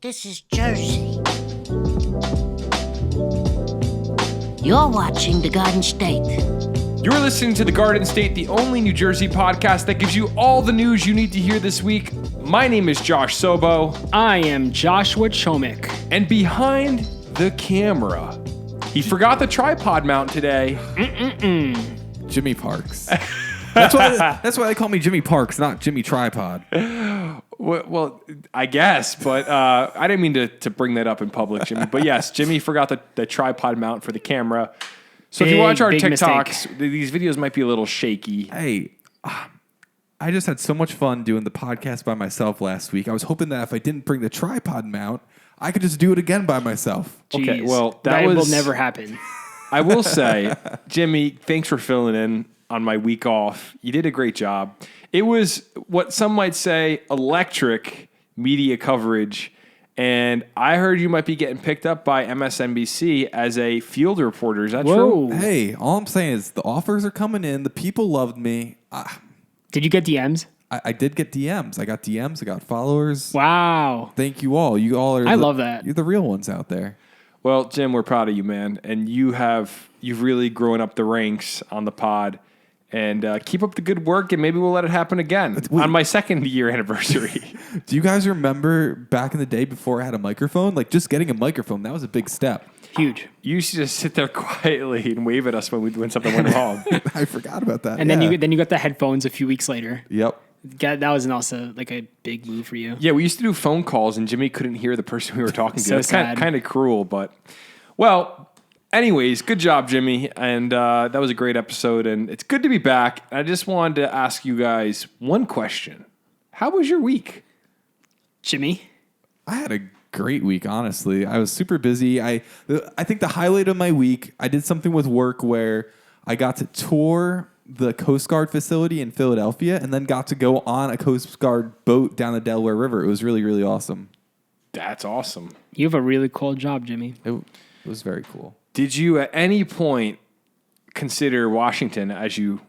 this is Jersey. You're watching The Garden State. You're listening to The Garden State, the only New Jersey podcast that gives you all the news you need to hear this week. My name is Josh Sobo. I am Joshua Chomik. And behind the camera, he forgot the tripod mount today. Jimmy Parks. That's why they call me Jimmy Parks, not Jimmy Tripod. Well, I guess, but I didn't mean to bring that up in public, Jimmy. But yes, Jimmy forgot the tripod mount for the camera. So if you watch our big TikToks, these videos might be a little shaky. Hey, I just had so much fun doing the podcast by myself last week. I was hoping that if I didn't bring the tripod mount, I could just do it again by myself. Okay, Jeez, well, that was, will never happen. I will say, Jimmy, thanks for filling in on my week off. You did a great job. It was what some might say electric media coverage. And I heard you might be getting picked up by MSNBC as a field reporter. Is that true? Hey, all I'm saying is the offers are coming in. The people loved me. Did you get DMs? I did get DMs. I got DMs. I got followers. Wow. Thank you all. You all are. I love that. You're the real ones out there. Well, Jim, we're proud of you, man. And you've really grown up the ranks on the pod. And keep up the good work, and maybe we'll let it happen again on my second year anniversary. Do you guys remember back in the day before I had a microphone? Like just getting a microphone, that was a big step. Huge. You used to just sit there quietly and wave at us when something went wrong. I forgot about that. And then you got the headphones a few weeks later. Yep. That was also like a big move for you. Yeah, we used to do phone calls, and Jimmy couldn't hear the person we were talking to. So It's sad. kind of cruel, but well. Anyways, good job, Jimmy, and that was a great episode, and it's good to be back. I just wanted to ask you guys one question. How was your week? Jimmy? I had a great week, honestly. I was super busy. I think the highlight of my week, I did something with work where I got to tour the Coast Guard facility in Philadelphia and then got to go on a Coast Guard boat down the Delaware River. It was really, really awesome. That's awesome. You have a really cool job, Jimmy. It was very cool. Did you at any point consider Washington as you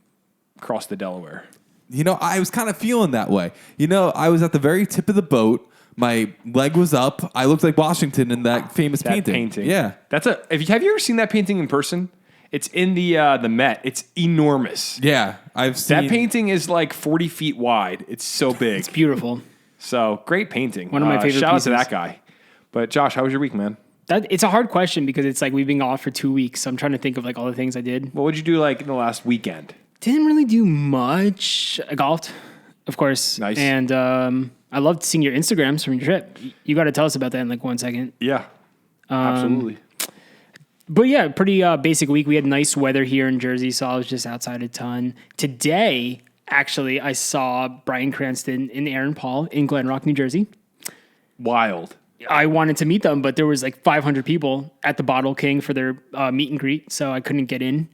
crossed the Delaware? You know, I was kind of feeling that way. You know, I was at the very tip of the boat. My leg was up. I looked like Washington in that famous painting. Yeah. Have you ever seen that painting in person? It's in the Met. It's enormous. Yeah. I've seen That painting is like 40 feet wide. It's so big. It's beautiful. So great painting. One of my favorite Shout pieces. out to that guy. But Josh, how was your week, man? It's a hard question because it's like we've been off for 2 weeks. So I'm trying to think of like all the things I did. What would you do like in the last weekend? Didn't really do much. I golfed, of course. Nice. And I loved seeing your Instagrams from your trip. You got to tell us about that in like 1 second. Yeah, absolutely. But yeah, pretty basic week. We had nice weather here in Jersey, so I was just outside a ton. Today, actually, I saw Bryan Cranston and Aaron Paul in Glen Rock, New Jersey. Wild. I wanted to meet them, but there was like 500 people at the Bottle King for their meet and greet, so I couldn't get in.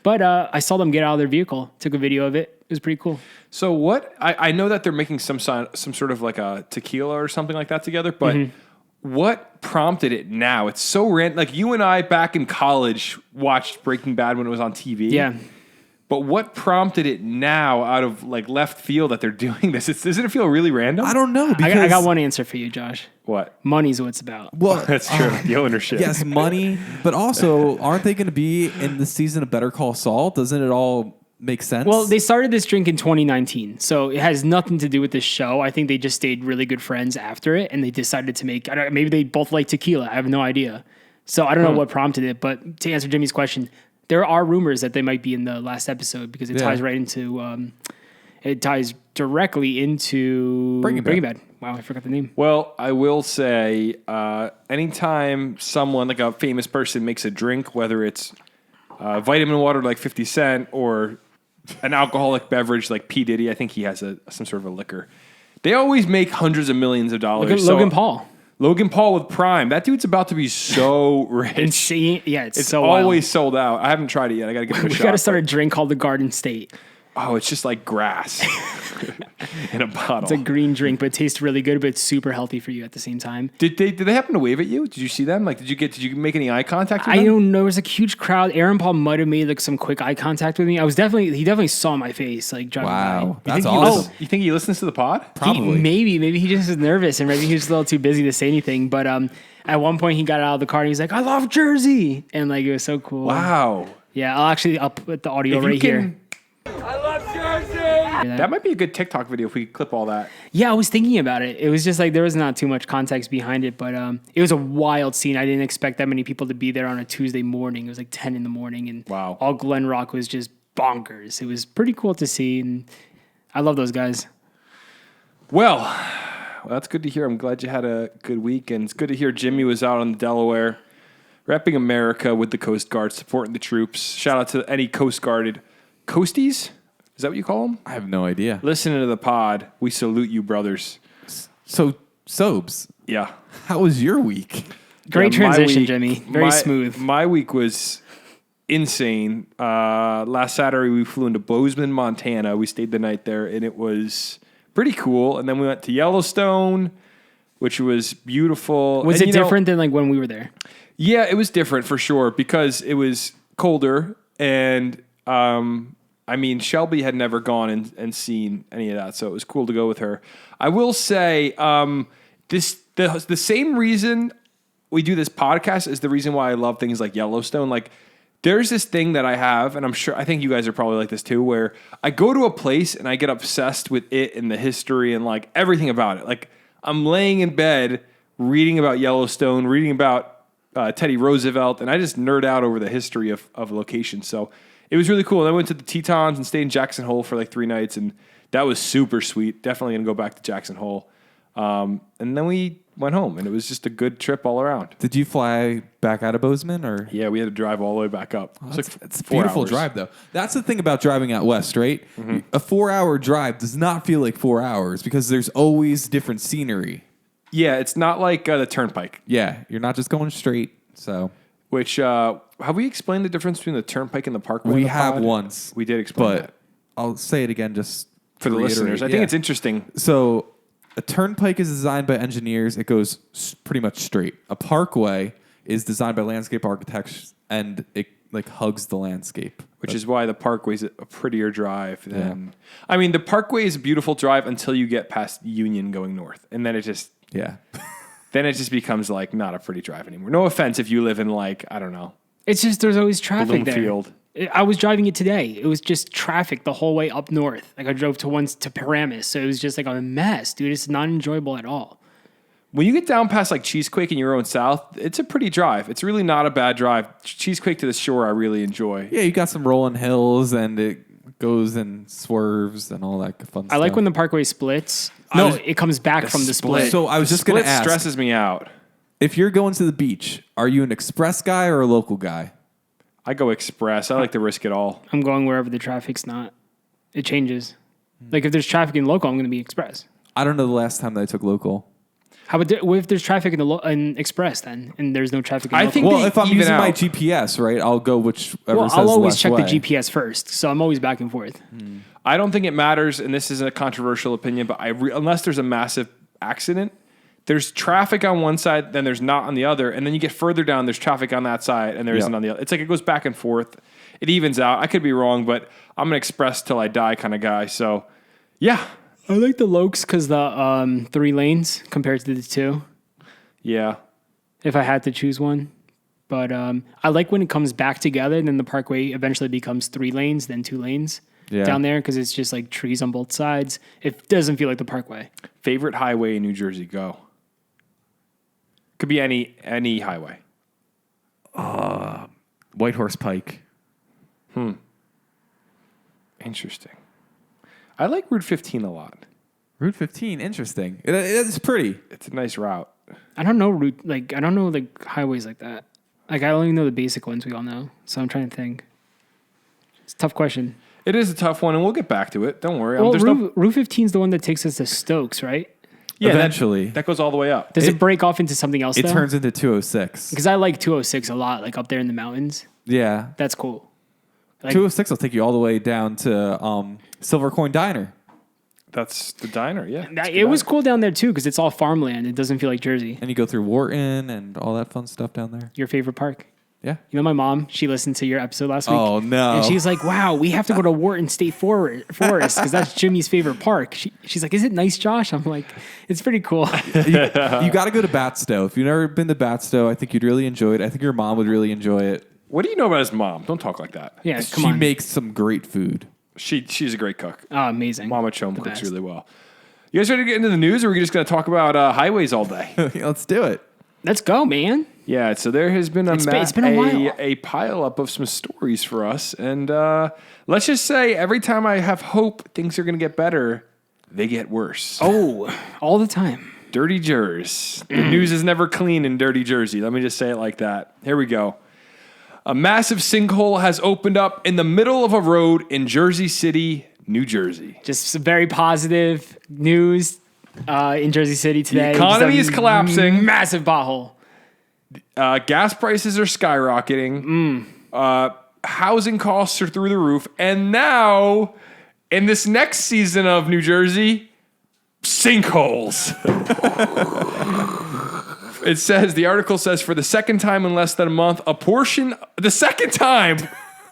But I saw them get out of their vehicle, took a video of it. It was pretty cool. So what? I know that they're making some sort of like a tequila or something like that together, but what prompted it now? It's so random. Like you and I back in college watched Breaking Bad when it was on TV. Yeah. But what prompted it now out of like left field that they're doing this? Doesn't it feel really random? I don't know. Because I got one answer for you, Josh. What? Money's what it's about. Well, That's true. The ownership. yes, money, but also, aren't they going to be in the season of Better Call Saul? Doesn't it all make sense? Well, they started this drink in 2019, so it has nothing to do with this show. I think they just stayed really good friends after it, and they decided to make. Maybe they both like tequila. I have no idea. So I don't know what prompted it. But to answer Jimmy's question, there are rumors that they might be in the last episode because it ties right into. It ties directly into Breaking Bad. Wow, I forgot the name. Well, I will say, anytime someone like a famous person makes a drink, whether it's vitamin water like 50 Cent or an alcoholic beverage like P. Diddy, I think he has some sort of a liquor. They always make hundreds of millions of dollars. Look at Logan Paul. Logan Paul with Prime. That dude's about to be so rich. Insane. Yeah, it's so always wild. sold out. I haven't tried it yet. I got to give it a We shot. got to start a drink called the Garden State. Oh, it's just like grass. in a bottle. It's a green drink, but it tastes really good, but it's super healthy for you at the same time. Did they happen to wave at you? Did you see them? Like, did you make any eye contact with I them? don't know. There was a huge crowd. Aaron Paul might have made like some quick eye contact with me. He definitely saw my face like driving Wow. by. That's You awesome. You think he listens to the pod? Probably. Maybe he just was nervous and maybe he was a little too busy to say anything. But at one point he got out of the car and he's like, "I love Jersey," and like it was so cool. Wow. Yeah, I'll put the audio If you right here. I love Jersey. That might be a good TikTok video if we clip all that. Yeah, I was thinking about it. It was just like there was not too much context behind it, but it was a wild scene. I didn't expect that many people to be there on a Tuesday morning. It was like 10 in the morning, and Wow. all Glen Rock was just bonkers. It was pretty cool to see, and I love those guys. Well, that's good to hear. I'm glad you had a good week, and it's good to hear Jimmy was out on the Delaware, repping America with the Coast Guard, supporting the troops. Shout out to any Coast Guarded Coasties. Is that what you call them? I have no idea. Listening to the pod, we salute you, brothers. So, Sobes, Yeah. how was your week? Great Yeah, my transition, week- Jimmy. Very smooth. My week was insane. Last Saturday, we flew into Bozeman, Montana. We stayed the night there, and it was pretty cool. And then we went to Yellowstone, which was beautiful. Was And, it different than like when we were there? Yeah, it was different for sure because it was colder. And I mean, Shelby had never gone and seen any of that, so it was cool to go with her. I will say the same reason we do this podcast is the reason why I love things like Yellowstone. Like, there's this thing that I have, and I think you guys are probably like this too, where I go to a place and I get obsessed with it and the history and like everything about it. Like, I'm laying in bed reading about Yellowstone, reading about Teddy Roosevelt, and I just nerd out over the history of locations. So it was really cool. And I went to the Tetons and stayed in Jackson Hole for like 3 nights, and that was super sweet. Definitely gonna go back to Jackson Hole. And then we went home, and it was just a good trip all around. Did you fly back out of Bozeman or? Yeah, we had to drive all the way back up. It was like It's a 4 beautiful hours. drive, though. That's the thing about driving out west, right? A 4-hour drive does not feel like 4 hours because there's always different scenery. Yeah, it's not like the Turnpike, Yeah, you're not just going straight. So which have we explained the difference between the Turnpike and the Parkway? in we the have pod? once. We did explain but that I'll say it again just for the to reiterate. listeners. I think Yeah. it's interesting. So a turnpike is designed by engineers. It goes pretty much straight. A parkway is designed by landscape architects, and it like hugs the landscape. Which is why the Parkway's a prettier drive than. I mean, the Parkway is a beautiful drive until you get past Union going north, and then it just becomes like not a pretty drive anymore. No offense if you live in like I don't know It's just there's always traffic there. Bloomfield. I was driving it today. It was just traffic the whole way up north. Like I drove to Paramus, so it was just like a mess, dude. It's not enjoyable at all. When you get down past like Cheesequake and you're going south, it's a pretty drive. It's really not a bad drive. Cheesequake to the shore, I really enjoy. Yeah, you got some rolling hills, and it goes and swerves and all that fun stuff. I like when the parkway splits. It comes back from the split. So I was just going Split to ask, stresses me out. if you're going to the beach, are you an express guy or a local guy? I go express. I like to risk it all. I'm going wherever the traffic's not. It changes. Like if there's traffic in local, I'm going to be express. I don't know the last time that I took local. How about what if there's traffic in in express then, and there's no traffic in I local? think Well, they if I'm even using my out. GPS, right, I'll go whichever well, says I'll the always less check way. the GPS first, so I'm always back and forth. I don't think it matters, and this is a controversial opinion, but unless there's a massive accident, there's traffic on one side, then there's not on the other, and then you get further down, there's traffic on that side, and there Yeah. not on the other. It's like it goes back and forth. It evens out. I could be wrong, but I'm an express till I die kind of guy. So, yeah. I like the Lokes because the 3 lanes compared to the 2. Yeah. If I had to choose one. But I like when it comes back together and then the parkway eventually becomes 3 lanes, then 2 lanes down there because it's just like trees on both sides. It doesn't feel like the parkway. Favorite highway in New Jersey? Go. Could be any highway. White Horse Pike. Interesting. I like Route 15 a lot. Route 15, interesting. It's pretty. It's a nice route. I don't know highways like that. Like I only know the basic ones we all know. So I'm trying to think. It's a tough question. It is a tough one, and we'll get back to it. Don't worry. Well, There's Route 15 is the one that takes us to Stokes, right? yeah, Eventually. that goes all the way up. Does it break off into something else? It though? turns into 206. Because I like 206 a lot, like up there in the mountains. Yeah. That's cool. Like, 206 will take you all the way down to Silver Coin Diner. That's the diner. Yeah, It was cool down there too because it's all farmland. It doesn't feel like Jersey. And you go through Wharton and all that fun stuff down there. Your favorite park? Yeah. You know, my mom, she listened to your episode last week. Oh, no. And she's like, wow, we have to go to Wharton State Forest because that's Jimmy's favorite park. She's like, is it nice, Josh? I'm like, it's pretty cool. You got to go to Batstow. If you've never been to Batstow, I think you'd really enjoy it. I think your mom would really enjoy it. What do you know about his mom? Don't talk like that. Yeah, come She on. makes some great food. She's a great cook. Oh, amazing. Mama Chom The cooks best. really well. You guys ready to get into the news, or are we just going to talk about highways all day? Let's do it. Let's go, man. Yeah, so there has been It's been a while. a pile up of some stories for us, and let's just say every time I have hope things are going to get better, they get worse. Oh, all the time. Dirty Jers. The news is never clean in Dirty Jersey. Let me just say it like that. Here we go. A massive sinkhole has opened up in the middle of a road in Jersey City, New Jersey. Just some very positive news in Jersey City today. economy Just a is collapsing. Massive pothole. Gas prices are skyrocketing. Housing costs are through the roof. And now, in this next season of New Jersey, sinkholes. It says, the article says, for the second time in less than a month, the second time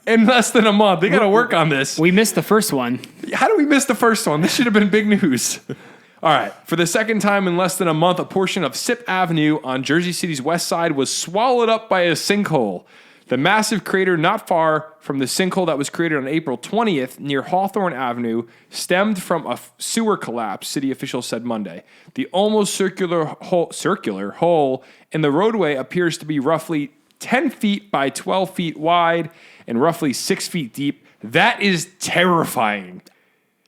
in less than a month. They got to work on this. We missed the first one. How do we miss the first one? This should have been big news. All right. For the second time in less than a month, a portion of Sip Avenue on Jersey City's west side was swallowed up by a sinkhole. The massive crater not far from the sinkhole that was created on April 20th near Hawthorne Avenue stemmed from a sewer collapse, city officials said Monday. The almost circular hole in the roadway appears to be roughly 10 feet by 12 feet wide and roughly 6 feet deep. That is terrifying.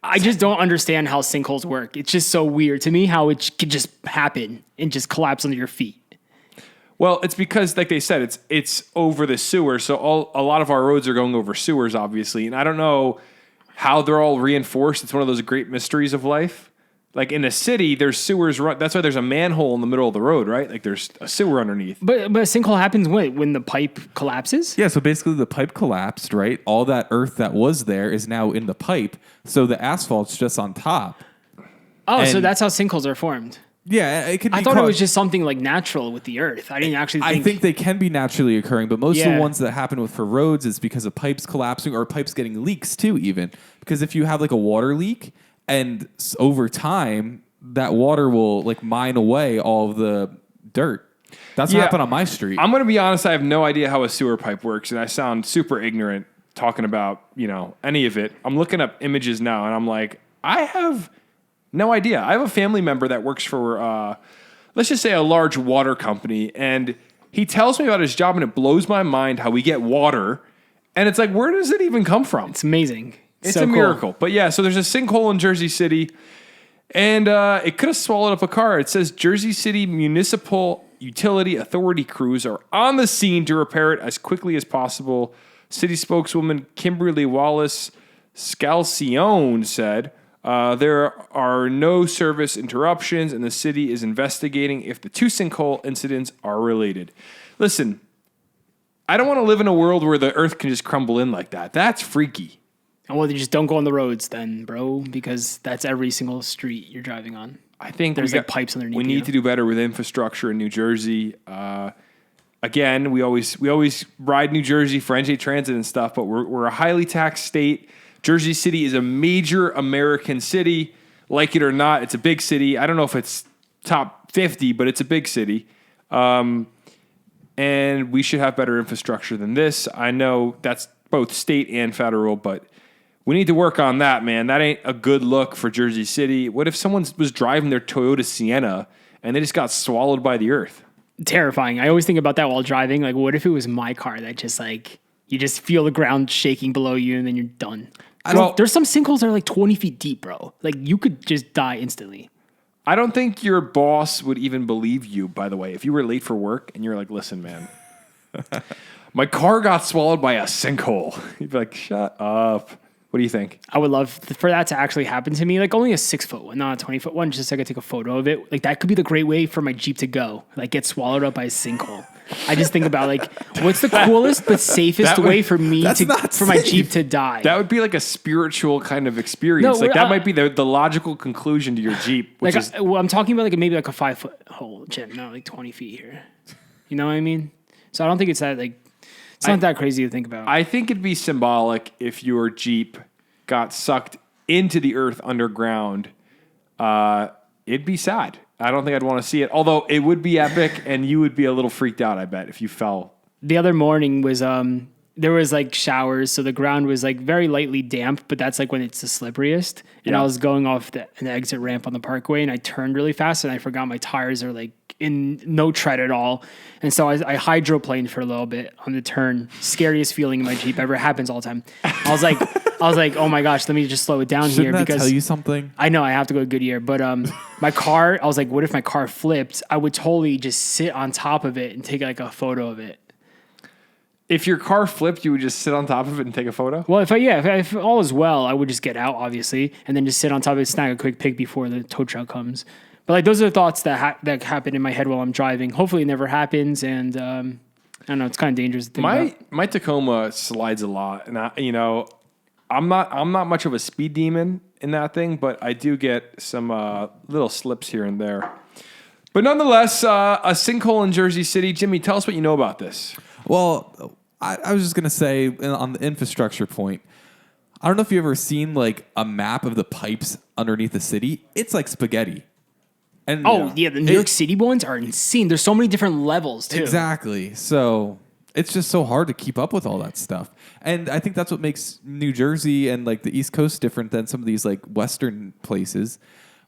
I just don't understand how sinkholes work. It's just so weird to me how it could just happen and just collapse under your feet. Well, it's because, like they said, it's over the sewer. So a lot of our roads are going over sewers, obviously. And I don't know how they're all reinforced. It's one of those great mysteries of life. Like in a city, there's sewers. That's why there's a manhole in the middle of the road, right? Like there's a sewer underneath. But a sinkhole happens when the pipe collapses? Yeah, so basically the pipe collapsed, right? All that earth that was there is now in the pipe. So the asphalt's just on top. Oh, so And- that's how sinkholes are formed. Yeah, it could be I thought it called- was just something like natural with the earth. I didn't actually think. I think they can be naturally occurring, but most of Yeah. the ones that happen for roads is because of pipes collapsing or pipes getting leaks too, even. Because if you have like a water leak and over time, that water will like mine away all of the dirt. That's what Yeah. happened on my street. I'm going to be honest. I have no idea how a sewer pipe works. And I sound super ignorant talking about, any of it. I'm looking up images now and I'm like, I have no idea. I have a family member that works for, let's just say, a large water company. And he tells me about his job, and it blows my mind how we get water. And it's like, where does it even come from? it's amazing. It's so a cool. miracle. But yeah, so there's a sinkhole in Jersey City. And it could have swallowed up a car. It says Jersey City Municipal Utility Authority crews are on the scene to repair it as quickly as possible. City spokeswoman Kimberly Wallace Scalcione said, there are no service interruptions, and the city is investigating if the two sinkhole incidents are related. Listen, I don't want to live in a world where the earth can just crumble in like that. That's freaky. And well, you just don't go on the roads then, bro, because that's every single street you're driving on. I think There's like pipes underneath. We you. need to do better with infrastructure in New Jersey. Again, we always ride New Jersey for NJ Transit and stuff, but we're a highly taxed state. Jersey City is a major American city. Like it or not, it's a big city. I don't know if it's top 50, but it's a big city. And we should have better infrastructure than this. I know that's both state and federal, but we need to work on that, man. That ain't a good look for Jersey City. What if someone was driving their Toyota Sienna and they just got swallowed by the earth? Terrifying. I always think about that while driving. Like, what if it was my car that just like you just feel the ground shaking below you and then you're done? There's some sinkholes that are like 20 feet deep, bro. Like you could just die instantly. I don't think your boss would even believe you, by the way. If you were late for work and you're like, listen, man, my car got swallowed by a sinkhole. You'd be like, shut up. What do you think? I would love for that to actually happen to me. Like only a 6-foot one, not a 20-foot one. Just so I could take a photo of it. Like that could be the great way for my Jeep to go. Like get swallowed up by a sinkhole. I just think about like, what's the coolest but safest That would- way for me that's to not for my safe. Jeep to die? That would be like a spiritual kind of experience. No, Like that uh, might be the logical conclusion to your Jeep, which like, is well, I'm talking about like maybe like a 5-foot hole, Jim, not like 20 feet here. You know what I mean? So I don't think it's that like it's not that crazy to think about. I think it'd be symbolic if your Jeep got sucked into the earth underground. It'd be sad. I don't think I'd want to see it. Although it would be epic, and you would be a little freaked out, I bet, if you fell. The other morning was there was like showers, so the ground was like very lightly damp, but that's like when it's the slipperiest. And Yeah. I was going off an exit ramp on the parkway, and I turned really fast, and I forgot my tires are like in no tread at all. And so I hydroplaned for a little bit on the turn. Scariest feeling in my Jeep ever. Happens all the time. I was like, oh my gosh, let me just slow it down Shouldn't here that because tell you something? I know I have to go to Goodyear, but my car, I was like, what if my car flipped? I would totally just sit on top of it and take like a photo of it. If your car flipped, you would just sit on top of it and take a photo? Well, if all is well, I would just get out, obviously, and then just sit on top of it, snag a quick pic before the tow truck comes. But like those are the thoughts that happen in my head while I'm driving. Hopefully, it never happens, and I don't know. It's kind of dangerous to think about. My Tacoma slides a lot, and I'm not much of a speed demon in that thing, but I do get some little slips here and there. But nonetheless, a sinkhole in Jersey City. Jimmy, tell us what you know about this. Well, I was just going to say on the infrastructure point, I don't know if you've ever seen like a map of the pipes underneath the city. It's like spaghetti. And Oh yeah, the New York City ones are insane. There's so many different levels too. Exactly. So it's just so hard to keep up with all that stuff. And I think that's what makes New Jersey and like the East Coast different than some of these like Western places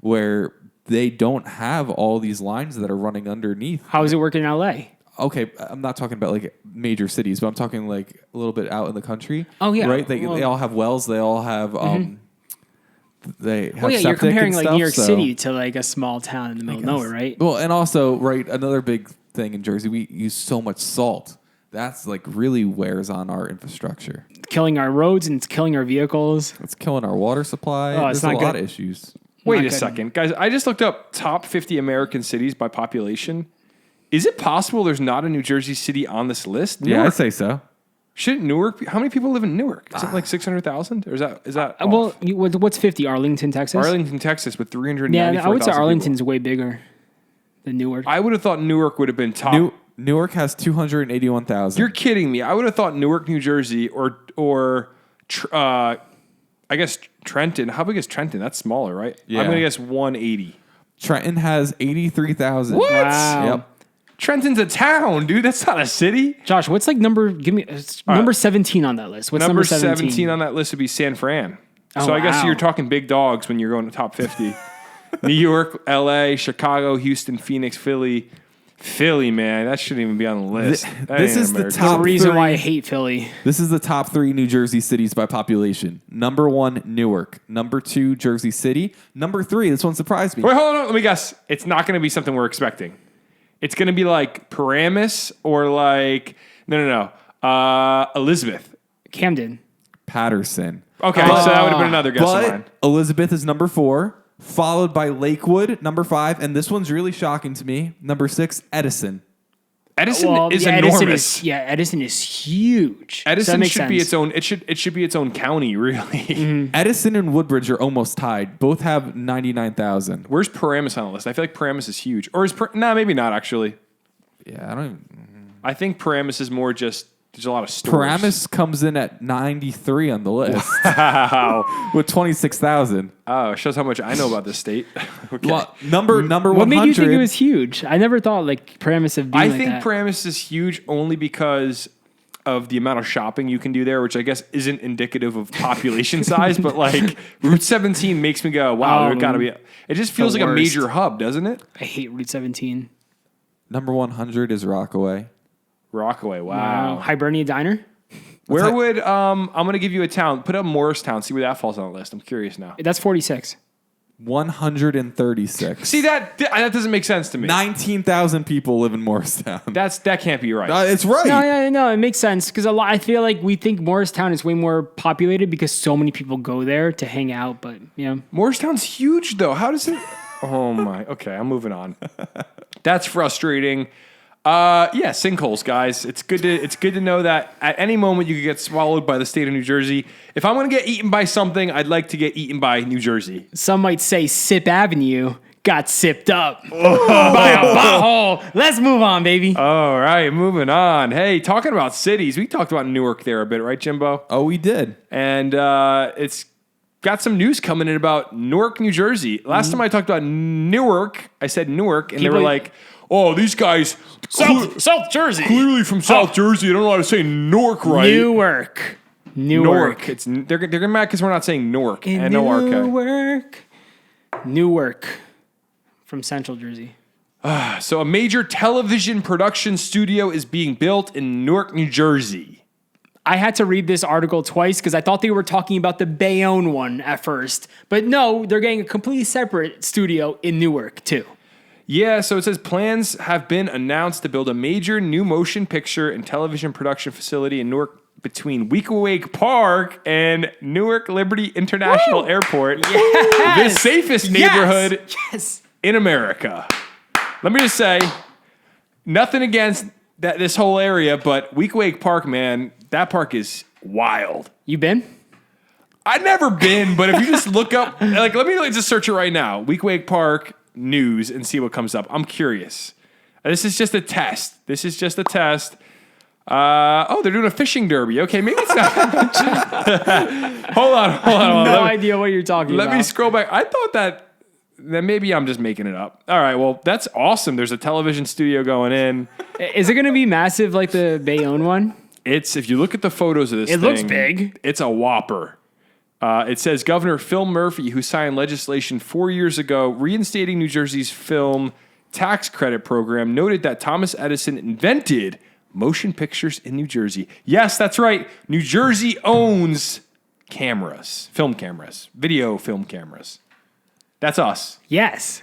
where they don't have all these lines that are running underneath. How is it working in LA? Okay, I'm not talking about like major cities, but I'm talking like a little bit out in the country. Oh, yeah. Right? They Well- all have wells. They all have they have Well, yeah, you're septic comparing and like stuff, New York so- City to like a small town in the middle of nowhere, right? Well, and also, right, another big thing in Jersey, we use so much salt. That's like really wears on our infrastructure. Killing our roads and it's killing our vehicles. It's killing our water supply. Oh, it's There's not a lot good. of issues. Wait Not a good. second, guys. I just looked up top 50 American cities by population. Is it possible there's not a New Jersey city on this list? Yeah, Newark, I'd say so. shouldn't Newark? How many people live in Newark? Is it like 600,000, or is that? Off? Well, what's 50? Arlington, Texas? Arlington, Texas, with 394,000. Yeah, I would say people. Arlington's way bigger than Newark. I would have thought Newark would have been top. Newark has 281,000. You're kidding me. I would have thought Newark, New Jersey, or I guess Trenton. How big is Trenton? That's smaller, right? Yeah. I'm gonna guess 180. Trenton has 83,000. What? Wow. Yep. Trenton's a town, dude. That's not a city. Josh, what's like number? Give me number 17 on that list. What's Number number 17 on that list would be San Fran. Oh, So I guess wow. you're talking big dogs when you're going to top 50. New York, LA, Chicago, Houston, Phoenix, Philly. Philly, man, that shouldn't even be on the list. That this ain't is the America. top The reason three. why I hate Philly. This is the top 3 New Jersey cities by population. Number 1, Newark. Number 2, Jersey City. Number 3, this one surprised me. Wait, hold on. Let me guess. It's not going to be something we're expecting. It's going to be like Paramus or like no. Elizabeth. Camden. Patterson. Okay, so that would have been another guess of But mine. Elizabeth is number 4, followed by Lakewood, number 5, and this one's really shocking to me. Number 6, Edison. Edison is yeah, enormous. Edison is huge. So that Edison makes should be sense. its own. It should be its own county, really. Edison and Woodbridge are almost tied. Both have 99,000. Where's Paramus on the list? I feel like Paramus is huge, or is maybe not actually. Yeah, I don't even. I think Paramus is more just there's a lot of stores. Paramus comes in at 93 on the list with 26,000. Oh, shows how much I know about this state. Okay. Well, number 100. What made you think it was huge? I never thought like Paramus of being I like think that. Paramus is huge only because of the amount of shopping you can do there, which I guess isn't indicative of population size, but like Route 17 makes me go, wow, Oh, there gotta be. It just feels like a worst. major hub, doesn't it? I hate Route 17. Number 100 is Rockaway. Rockaway, wow. Hibernia Diner. Where would I'm gonna give you a town. Put up Morristown. See where that falls on the list. I'm curious now. That's 46. 136. See that doesn't make sense to me. 19,000 people live in Morristown. That can't be right. It's right. No, it makes sense because I feel like we think Morristown is way more populated because so many people go there to hang out. But Morristown's huge though. How does it? Oh my. Okay, I'm moving on. That's frustrating. Yeah, sinkholes, guys. It's good to know that at any moment you could get swallowed by the state of New Jersey. If I'm going to get eaten by something, I'd like to get eaten by New Jersey. Some might say Sip Avenue got sipped up by a butthole. Let's move on, baby. All right, moving on. Hey, talking about cities, we talked about Newark there a bit, right, Jimbo? Oh, we did. And it's got some news coming in about Newark, New Jersey. Last time I talked about Newark, I said Newark, and they were like, oh, these guys South Jersey. clearly from South Jersey. They don't know how to say Newark right. Newark. Newark. They're getting mad because we're not saying Newark. N-O-R-K. Newark. From Central Jersey. So a major television production studio is being built in Newark, New Jersey. I had to read this article twice because I thought they were talking about the Bayonne one at first. But no, they're getting a completely separate studio in Newark, too. Yeah, so it says plans have been announced to build a major new motion picture and television production facility in Newark between Weequahic Park and Newark Liberty International Airport. Yes! The safest neighborhood Yes! in America. Let me just say, nothing against this whole area, but Weequahic Park, man, that park is wild. You been? I've never been, but if you just look up, let me just search it right now. Weequahic Park news and see what comes up. I'm curious. This is just a test. They're doing a fishing derby. Okay, maybe it's not. Hold on. No idea what you're talking about. Let me scroll back. I thought that maybe I'm just making it up. All right, well, that's awesome. There's a television studio going in. Is it going to be massive like the Bayonne one? If you look at the photos of this thing. It looks big. It's a whopper. It says Governor Phil Murphy, who signed legislation 4 years ago reinstating New Jersey's film tax credit program, noted that Thomas Edison invented motion pictures in New Jersey. Yes, that's right. New Jersey owns cameras, film cameras, video film cameras. That's us. Yes.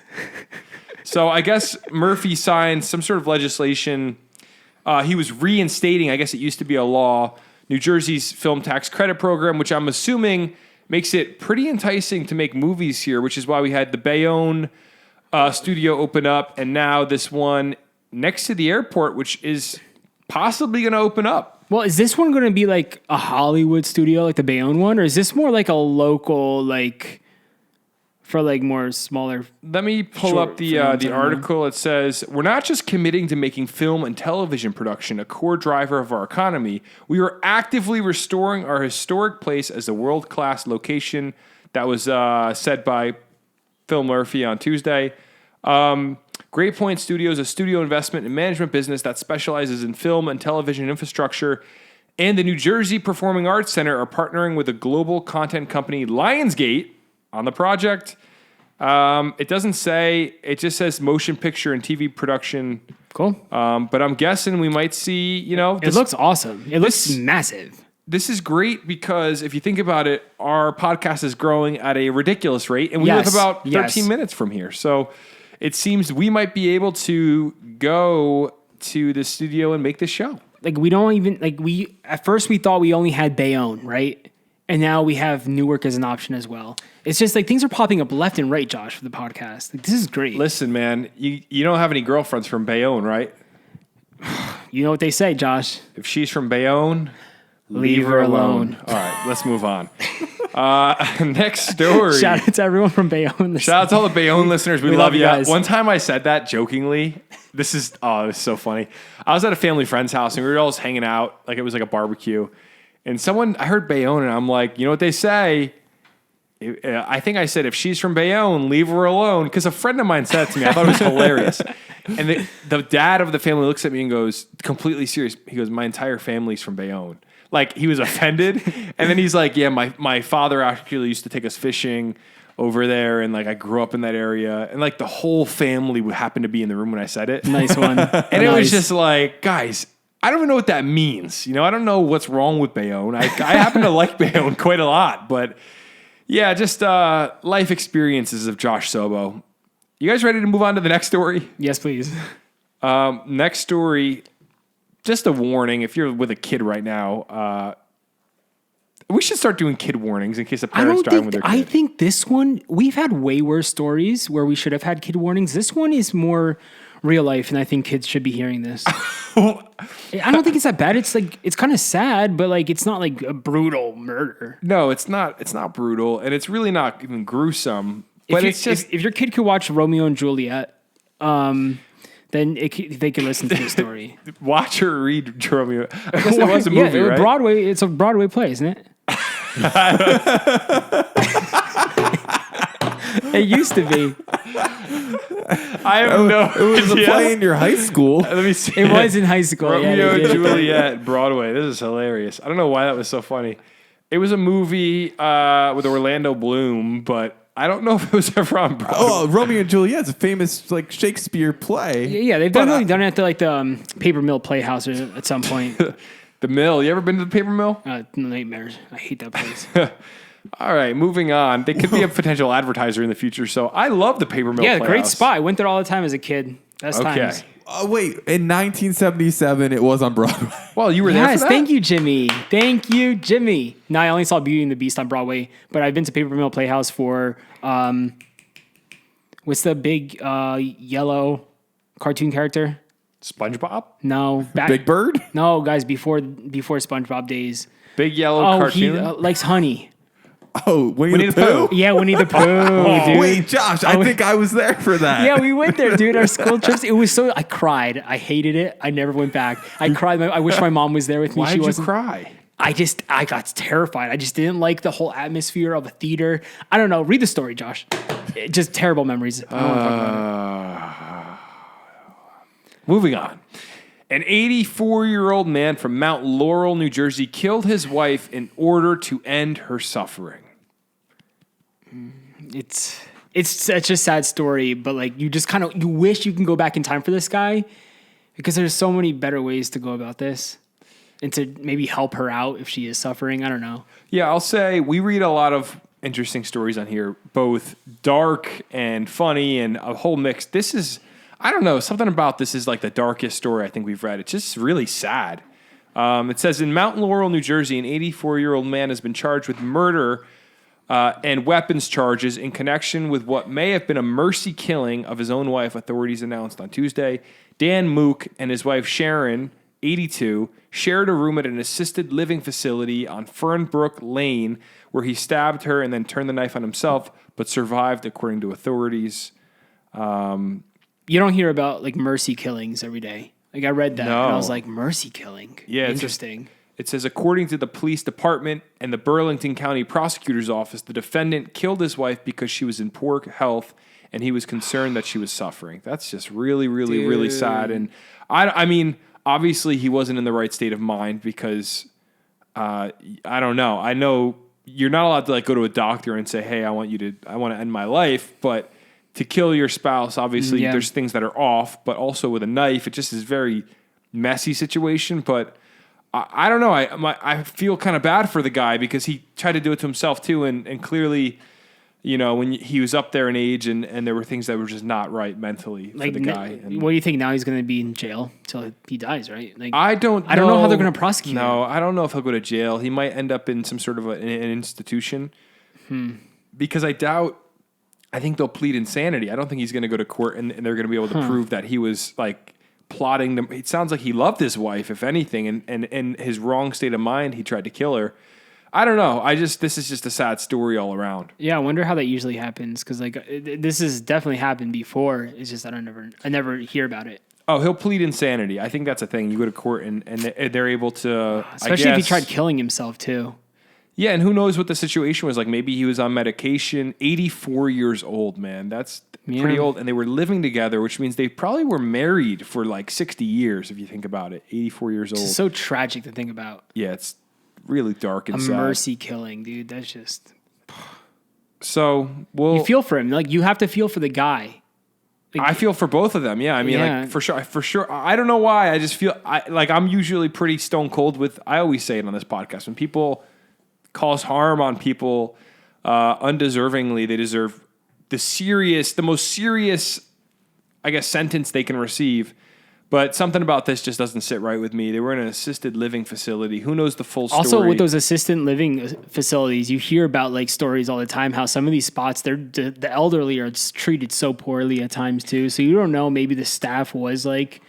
So I guess Murphy signed some sort of legislation. He was reinstating, I guess it used to be a law, New Jersey's film tax credit program, which I'm assuming makes it pretty enticing to make movies here, which is why we had the Bayonne studio open up, and now this one next to the airport, which is possibly going to open up. Well, is this one going to be like a Hollywood studio like the Bayonne one, or is this more like a local, like for like more smaller? Let me pull up the article. It says, we're not just committing to making film and television production a core driver of our economy. We are actively restoring our historic place as a world-class location. That was said by Phil Murphy on Tuesday. Great Point Studios, a studio investment and management business that specializes in film and television infrastructure, and the New Jersey Performing Arts Center are partnering with a global content company, Lionsgate, on the project. It doesn't say, it just says motion picture and TV production. Cool. But I'm guessing we might see, it looks awesome. It looks massive. This is great because if you think about it, our podcast is growing at a ridiculous rate, and we live about 13 minutes from here. So it seems we might be able to go to the studio and make this show. Like we don't even at first we thought we only had Bayonne, right? And now we have Newark as an option as well. It's just like things are popping up left and right, Josh, for the podcast. Like, this is great. Listen, man, you don't have any girlfriends from Bayonne, right? You know what they say, Josh. If she's from Bayonne, leave her alone. All right, let's move on. Next story. Shout out to everyone from Bayonne. Shout out to all the Bayonne listeners. We love you guys. One time I said that jokingly. This is so funny. I was at a family friend's house and we were all just hanging out. Like it was like a barbecue. And I heard Bayonne and I'm like, you know what they say? I think I said, if she's from Bayonne, leave her alone. Because a friend of mine said it to me. I thought it was hilarious. And the dad of the family looks at me and goes, completely serious. He goes, my entire family's from Bayonne. Like, he was offended. And then he's like, yeah, my father actually used to take us fishing over there. And, like, I grew up in that area. And, like, the whole family would happen to be in the room when I said it. Nice one. And it was just like, guys, I don't even know what that means. I don't know what's wrong with Bayonne. I happen to like Bayonne quite a lot. But, yeah, just life experiences of Josh Sobo. You guys ready to move on to the next story? Yes, please. Next story, just a warning. If you're with a kid right now, we should start doing kid warnings in case a parent's driving with their kid. I think this one, we've had way worse stories where we should have had kid warnings. This one is more real life, and I think kids should be hearing this. I don't think it's that bad. It's like it's kind of sad, but like it's not like a brutal murder. No, it's not. It's not brutal, and it's really not even gruesome. But it's just if your kid could watch Romeo and Juliet, then they could listen to the story. watch or read Romeo. I guess it was a movie, right? Broadway. It's a Broadway play, isn't it? It used to be. I have no. It was a idea. play in your high school. Let me see. It was in high school. Romeo they and did. Juliet, Broadway. This is hilarious. I don't know why that was so funny. It was a movie with Orlando Bloom, but I don't know if it was ever on Broadway. Oh, Romeo and Juliet is a famous like Shakespeare play. Yeah, they've definitely done it at the Paper Mill Playhouse at some point. The Mill. You ever been to the Paper Mill? Nightmares. I hate that place. All right, moving on. They could be a potential advertiser in the future, so I love the Paper Mill Yeah, Playhouse. great spot. I went there all the time as a kid. Best times. Wait, in 1977, it was on Broadway. Well, you were there for Yes, that? thank you, Jimmy. Thank you, Jimmy. No, I only saw Beauty and the Beast on Broadway, but I've been to Paper Mill Playhouse for what's the big yellow cartoon character? SpongeBob? No, Big Bird? No, guys, before SpongeBob days. Big yellow Oh, cartoon? he likes honey. Oh, Winnie the Pooh? Yeah, Winnie the Pooh, dude. Wait, Josh, I think I was there for that. Yeah, we went there, dude. Our school trips. It was so. I cried. I hated it. I never went back. I cried. I wish my mom was there with me. Why She did you wasn't. cry? I got terrified. I just didn't like the whole atmosphere of a theater. I don't know. Read the story, Josh. Just terrible memories. I don't want to talk about it. Moving on. An 84-year-old man from Mount Laurel, New Jersey, killed his wife in order to end her suffering. It's such a sad story, but like you just kind of you wish you can go back in time for this guy because there's so many better ways to go about this and to maybe help her out if she is suffering. I don't know. Yeah, I'll say we read a lot of interesting stories on here, both dark and funny and a whole mix. This is, I don't know, something about this is like the darkest story I think we've read. It's just really sad. It says in Mount Laurel, New Jersey, an 84-year-old man has been charged with murder and weapons charges in connection with what may have been a mercy killing of his own wife, authorities announced on Tuesday. Dan Mook and his wife Sharon, 82, shared a room at an assisted living facility on Fernbrook Lane where he stabbed her and then turned the knife on himself, but survived, according to authorities. You don't hear about like mercy killings every day. Like I read that and I No. was like, mercy killing. Yeah, it's Interesting. It says, according to the police department and the Burlington County Prosecutor's Office, the defendant killed his wife because she was in poor health and he was concerned that she was suffering. That's just really, really, really sad. And I mean, obviously he wasn't in the right state of mind because I don't know. I know you're not allowed to like go to a doctor and say, hey, I want to end my life. But to kill your spouse, obviously Yeah. there's things that are off, but also with a knife, it just is a very messy situation. But I don't know. I feel kind of bad for the guy because he tried to do it to himself too, and clearly, you know, when he was up there in age, and there were things that were just not right mentally for Like, the guy. And what do you think? Now he's going to be in jail till he dies, right? Like, I don't know how they're going to prosecute No, I don't know if he'll go to jail. He might end up in some sort of an institution because I think they'll plead insanity. I don't think he's going to go to court and they're going to be able to prove that he was like plotting them. It sounds like he loved his wife, if anything, and in his wrong state of mind, he tried to kill her. I don't know. This is just a sad story all around. Yeah, I wonder how that usually happens because like this has definitely happened before. It's just I never hear about it. Oh, he'll plead insanity. I think that's a thing. You go to court and they're able to, Especially if he I guess- tried killing himself too. Yeah, and who knows what the situation was like. Maybe he was on medication. 84 years old, man. That's pretty Yeah. old. And they were living together, which means they probably were married for like 60 years, if you think about it. 84 years old. It's so tragic to think about. Yeah, it's really dark and A sad. mercy killing, dude. That's just So, well, you feel for him. Like you have to feel for the guy. I feel for both of them. Yeah, I mean, Yeah. like for sure. I don't know why. I just feel like I'm usually pretty stone cold with. I always say it on this podcast when people cause harm on people undeservingly, they deserve the most serious, I guess, sentence they can receive. But something about this just doesn't sit right with me. They were in an assisted living facility. Who knows the full story? Also, with those assisted living facilities, you hear about like stories all the time how some of these spots, the elderly are just treated so poorly at times too. So you don't know. Maybe the staff was like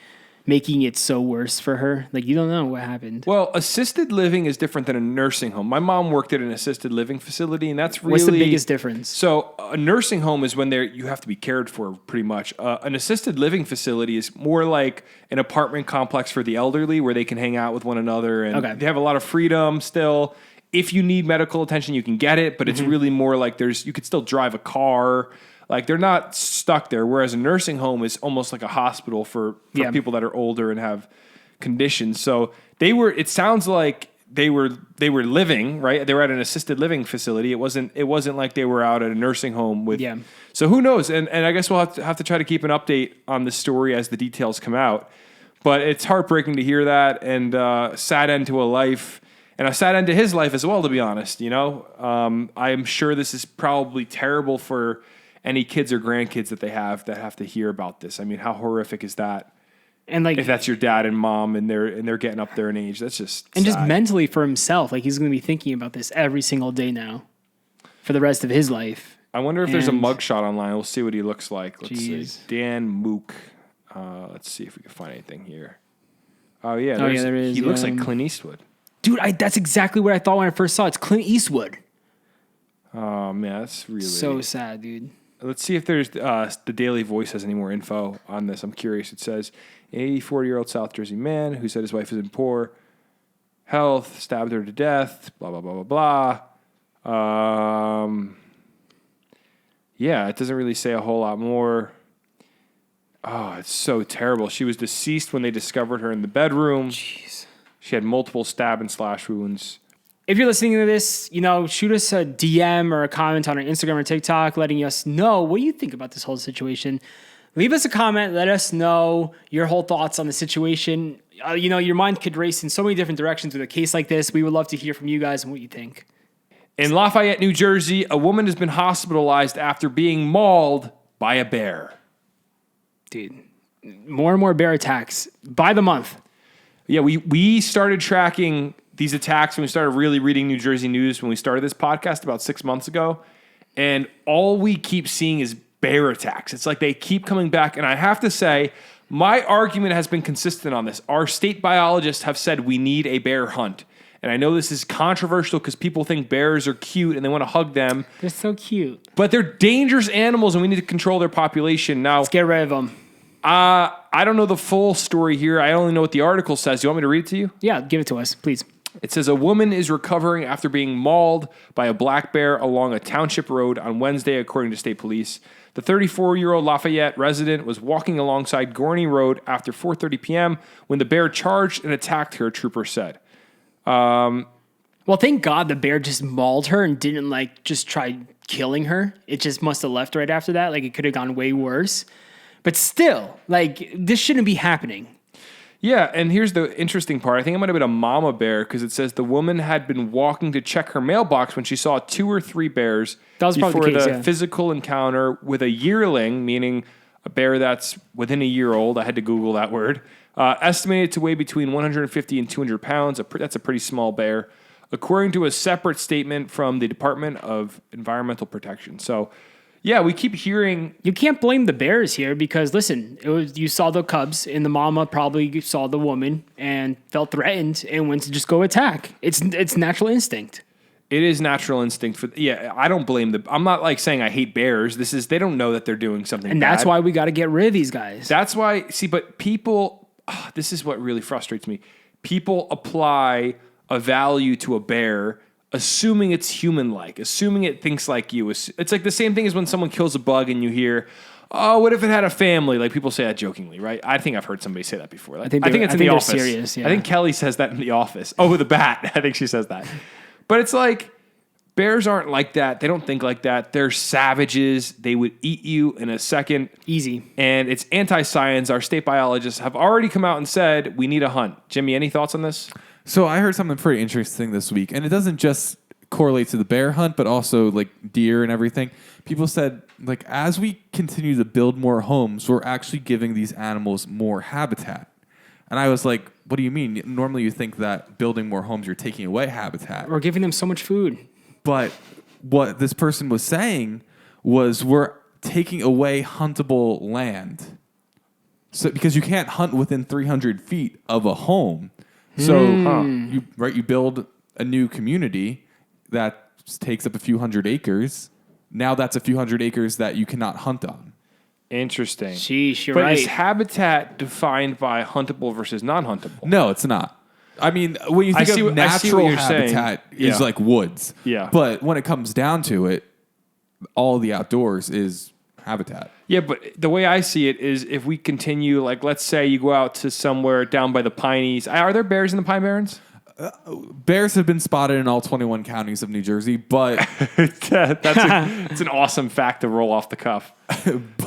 making it so worse for her. Like you don't know what happened. Well, assisted living is different than a nursing home. My mom worked at an assisted living facility, and that's really What's the biggest difference? So a nursing home is when you have to be cared for pretty much. An assisted living facility is more like an apartment complex for the elderly where they can hang out with one another, and they have a lot of freedom still. If you need medical attention, you can get it, but it's really more like you could still drive a car. Like they're not stuck there. Whereas a nursing home is almost like a hospital for people that are older and have conditions. So it sounds like they were living, right? They were at an assisted living facility. It wasn't like they were out at a nursing home with. Yeah. So who knows? And I guess we'll have to try to keep an update on this story as the details come out. But it's heartbreaking to hear that, and sad end to a life. And a sad end to his life as well, to be honest. I am sure this is probably terrible for any kids or grandkids that they have to hear about this. I mean, how horrific is that? And like, if that's your dad and mom, and they're getting up there in age, that's just and sad. Just mentally for himself, like he's going to be thinking about this every single day now, for the rest of his life. I wonder if there's a mugshot online. We'll see what he looks like. Let's see, Dan Mook. Let's see if we can find anything here. Oh yeah, there is. He looks like Clint Eastwood. Dude, that's exactly what I thought when I first saw it. It's Clint Eastwood. Oh man, that's really so sad, dude. Let's see if there's the Daily Voice has any more info on this. I'm curious. It says, 84-year-old South Jersey man who said his wife is in poor health, stabbed her to death, blah, blah, blah, blah, blah. Yeah, it doesn't really say a whole lot more. Oh, it's so terrible. She was deceased when they discovered her in the bedroom. Jeez. She had multiple stab and slash wounds. If you're listening to this, shoot us a DM or a comment on our Instagram or TikTok letting us know what you think about this whole situation. Leave us a comment. Let us know your whole thoughts on the situation. Your mind could race in so many different directions with a case like this. We would love to hear from you guys and what you think. In Lafayette, New Jersey, a woman has been hospitalized after being mauled by a bear. Dude, more and more bear attacks by the month. Yeah, we started tracking these attacks when we started really reading New Jersey news when we started this podcast about 6 months ago. And all we keep seeing is bear attacks. It's like they keep coming back. And I have to say, my argument has been consistent on this. Our state biologists have said we need a bear hunt. And I know this is controversial because people think bears are cute and they want to hug them. They're so cute. But they're dangerous animals and we need to control their population. Now, let's get rid of them. I don't know the full story here. I only know what the article says. Do you want me to read it to you? Yeah, give it to us, please. It says a woman is recovering after being mauled by a black bear along a township road on Wednesday, according to state police. The 34-year-old Lafayette resident was walking alongside Gorney Road after 4:30 p.m. when the bear charged and attacked her, troopers said. Well, thank God the bear just mauled her and didn't just try killing her. It just must have left right after that. It could have gone way worse. But still, this shouldn't be happening. Yeah, and here's the interesting part. I think it might have been a mama bear because it says the woman had been walking to check her mailbox when she saw 2 or 3 bears before the physical encounter with a yearling, meaning a bear that's within a year old. I had to Google that word. Estimated to weigh between 150 and 200 pounds. That's a pretty small bear, according to a separate statement from the Department of Environmental Protection. So, yeah, we keep hearing... You can't blame the bears here because, listen, you saw the cubs and the mama probably saw the woman and felt threatened and went to just go attack. It's natural instinct. It is natural instinct. I don't blame I'm not saying I hate bears. They don't know that they're doing something and bad. That's why we got to get rid of these guys. That's why, but people, this is what really frustrates me. People apply a value to a bear assuming it's human-like, assuming it thinks like you. It's like the same thing as when someone kills a bug and you hear, oh, what if it had a family? People say that jokingly, right? I think I've heard somebody say that before. I think it's in The Office. Serious, yeah. I think Kelly says that in The Office. Oh, the bat. I think she says that. But it's bears aren't like that. They don't think like that. They're savages. They would eat you in a second. Easy. And it's anti-science. Our state biologists have already come out and said we need a hunt. Jimmy, any thoughts on this? So I heard something pretty interesting this week, and it doesn't just correlate to the bear hunt, but also deer and everything. People said, as we continue to build more homes, we're actually giving these animals more habitat. And I was like, what do you mean? Normally you think that building more homes, you're taking away habitat. We're giving them so much food. But what this person was saying was we're taking away huntable land. So because you can't hunt within 300 feet of a home. So you build a new community that takes up a few hundred acres. Now that's a few hundred acres that you cannot hunt on. Interesting. Sheesh, you're but right. is habitat defined by huntable versus non-huntable? No, it's not. I mean, when you think I see of what natural you're saying. habitat is Yeah. like woods. Yeah. But when it comes down to it, all the outdoors is habitat. Yeah, but the way I see it is if we continue, like let's say you go out to somewhere down by the Pineys. Are there bears in the Pine Barrens? Bears have been spotted in all 21 counties of New Jersey, but It's an awesome fact to roll off the cuff.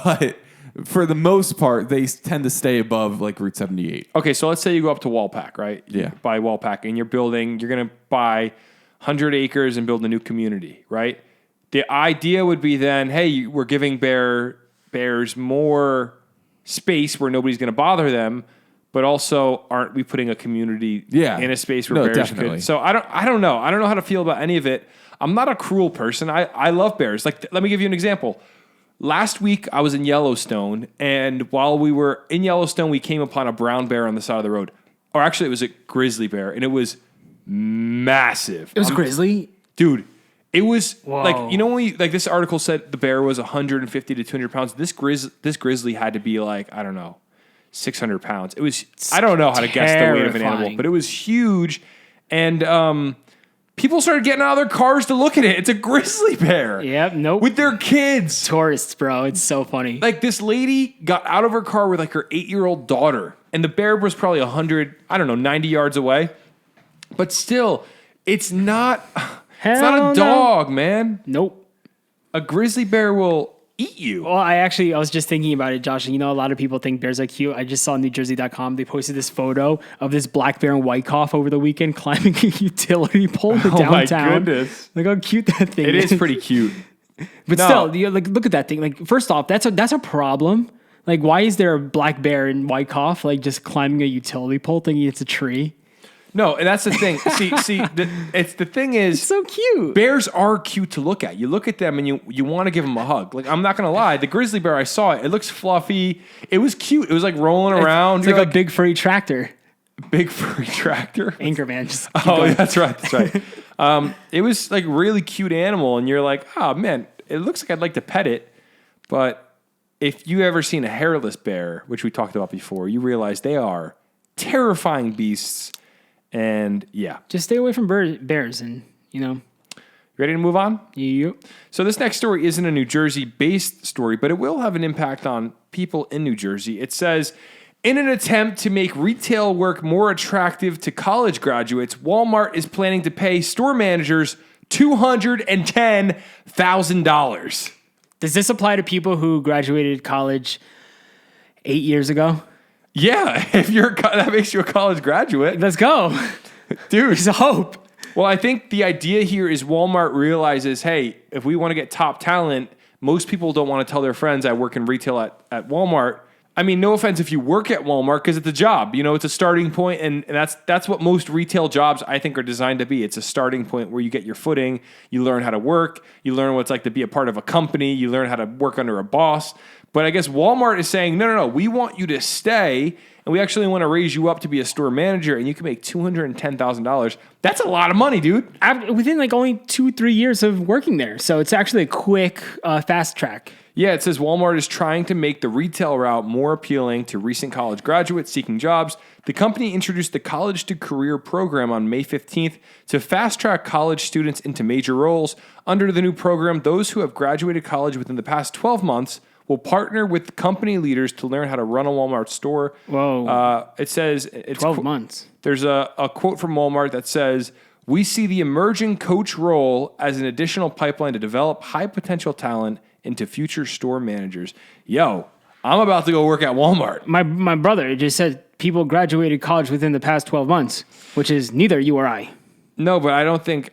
but for the most part, they tend to stay above like Route 78. Okay, so let's say you go up to Walpack, right? Yeah. Buy Walpack, and you're going to buy 100 acres and build a new community, right? The idea would be then, hey, we're giving bears more space where nobody's going to bother them, but also aren't we putting a community in a space where No, bears definitely. could? So I don't know. I don't know how to feel about any of it. I'm not a cruel person. I love bears. Like, let me give you an example. Last week, I was in Yellowstone, and while we were in Yellowstone, we came upon a brown bear on the side of the road. Or actually, it was a grizzly bear, and it was massive. It was grizzly. Dude, it was Whoa. like, you know, when this article said the bear was 150 to 200 pounds. This grizzly had to be like, I don't know, 600 pounds. It was, I don't know how to guess the weight of an animal, Terrifying. but it was huge. And people started getting out of their cars to look at it. It's a grizzly bear. Yep. Nope. With their kids. Tourists, bro. It's so funny. Like, this lady got out of her car with like her 8-year-old daughter, and the bear was probably 90 yards away. But still, it's not Hell a no. dog, man. Nope. A grizzly bear will eat you. Well, I was just thinking about it, Josh. And you know, a lot of people think bears are cute. I just saw NewJersey.com. They posted this photo of this black bear in Wyckoff over the weekend climbing a utility pole in Oh my downtown. goodness. Look how cute that thing It is. is pretty cute. But No. still, like, look at that thing. Like, first off, that's a problem. Like, why is there a black bear in Wyckoff, like, just climbing a utility pole thinking it's a tree? No, and that's the thing. The thing is, So cute. bears are cute to look at. You look at them and you want to give them a hug. Like, I'm not gonna lie, the grizzly bear, I saw it. It looks fluffy. It was cute. It was like rolling around. It's You're like a big furry tractor. big furry tractor. Anchorman. Just keep Oh, going. yeah, that's right. It was like really cute animal, and you're like, oh man, it looks like I'd like to pet it. But if you ever seen a hairless bear, which we talked about before, you realize they are terrifying beasts. And yeah, Just stay away from bears and, you know, ready to move on? you. So this next story isn't a New Jersey-based story, but it will have an impact on people in New Jersey. It says, in an attempt to make retail work more attractive to college graduates, Walmart is planning to pay store managers $210,000. Does this apply to people who graduated college 8 years ago? Yeah, if that makes you a college graduate, Let's go. dude. There's a hope. Well, I think the idea here is Walmart realizes, hey, if we want to get top talent, most people don't want to tell their friends I work in retail at Walmart. I mean, no offense if you work at Walmart, because it's a job. You know, it's a starting point, and that's what most retail jobs, I think, are designed to be. It's a starting point where you get your footing, you learn how to work, you learn what it's like to be a part of a company, you learn how to work under a boss. But I guess Walmart is saying, no, we want you to stay, and we actually want to raise you up to be a store manager, and you can make $210,000. That's a lot of money, dude. Within like only 2-3 years of working there. So it's actually a quick, fast track. Yeah, it says Walmart is trying to make the retail route more appealing to recent college graduates seeking jobs. The company introduced the College to Career program on May 15th to fast-track college students into major roles. Under the new program, those who have graduated college within the past 12 months will partner with company leaders to learn how to run a Walmart store. Whoa. It says... It's 12 months. There's a quote from Walmart that says, "We see the emerging coach role as an additional pipeline to develop high-potential talent into future store managers." Yo, I'm about to go work at Walmart. My brother just said people graduated college within the past 12 months, which is neither you or I. No, but I don't think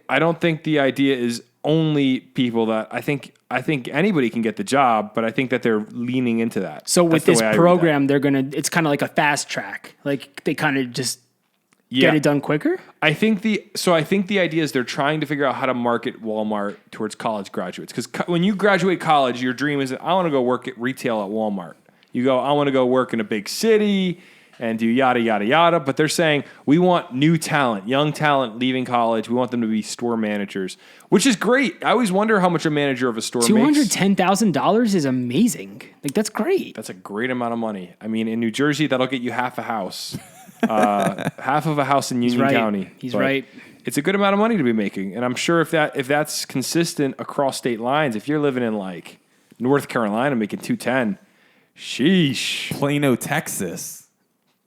the idea is only people that I think anybody can get the job, but I think that they're leaning into that. So That's with the this way I read program, it's kind of like a fast track. Like they kind of just get it done quicker. I think the idea is they're trying to figure out how to market Walmart towards college graduates. Because when you graduate college, your dream is, I want to go work at retail at Walmart. You go, I want to go work in a big city and do yada, yada, yada. But they're saying, we want new talent, young talent leaving college. We want them to be store managers, which is great. I always wonder how much a manager of a store makes. $210,000 is amazing. Like, that's great. That's a great amount of money. I mean, in New Jersey, that'll get you half a house. Half of a house in Union County. He's right. It's a good amount of money to be making. And I'm sure if that's consistent across state lines, if you're living in like North Carolina making 210, sheesh. Plano, Texas.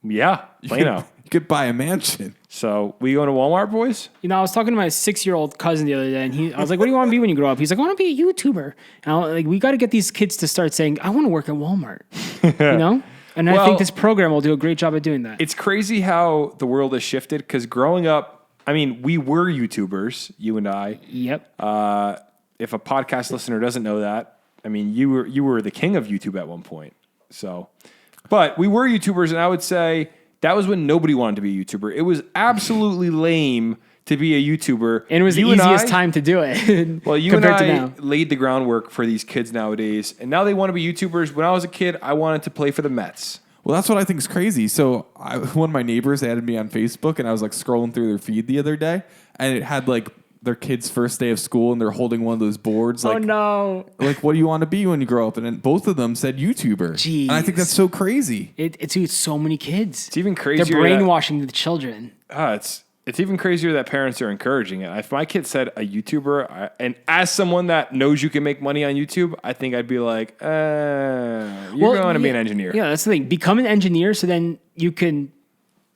Yeah, Plano. You could buy a mansion. So we going to Walmart, boys? You know, I was talking to my 6-year-old cousin the other day, and I was like, "What do you want to be when you grow up?" He's like, "I want to be a YouTuber." And I'm like, we got to get these kids to start saying, "I want to work at Walmart." You know, and I think this program will do a great job at doing that. It's crazy how the world has shifted. Because growing up, I mean, we were YouTubers, you and I. Yep. If a podcast listener doesn't know that, I mean, you were the king of YouTube at one point. So, but we were YouTubers, and I would say that was when nobody wanted to be a YouTuber. It was absolutely lame to be a YouTuber. And it was the easiest time to do it. Well, you and I laid the groundwork for these kids nowadays, and now they want to be YouTubers. When I was a kid, I wanted to play for the Mets. Well, that's what I think is crazy. So one of my neighbors added me on Facebook, and I was like scrolling through their feed the other day, and it had like their kid's first day of school, and they're holding one of those boards. Like, oh no! Like, what do you want to be when you grow up? And then both of them said YouTuber. Jeez. And I think that's so crazy. It's so many kids. It's even crazier. They're brainwashing the children. It's even crazier that parents are encouraging it. If my kid said a YouTuber, and as someone that knows you can make money on YouTube, I think I'd be like, you're going to be an engineer. Yeah, that's the thing. Become an engineer so then you can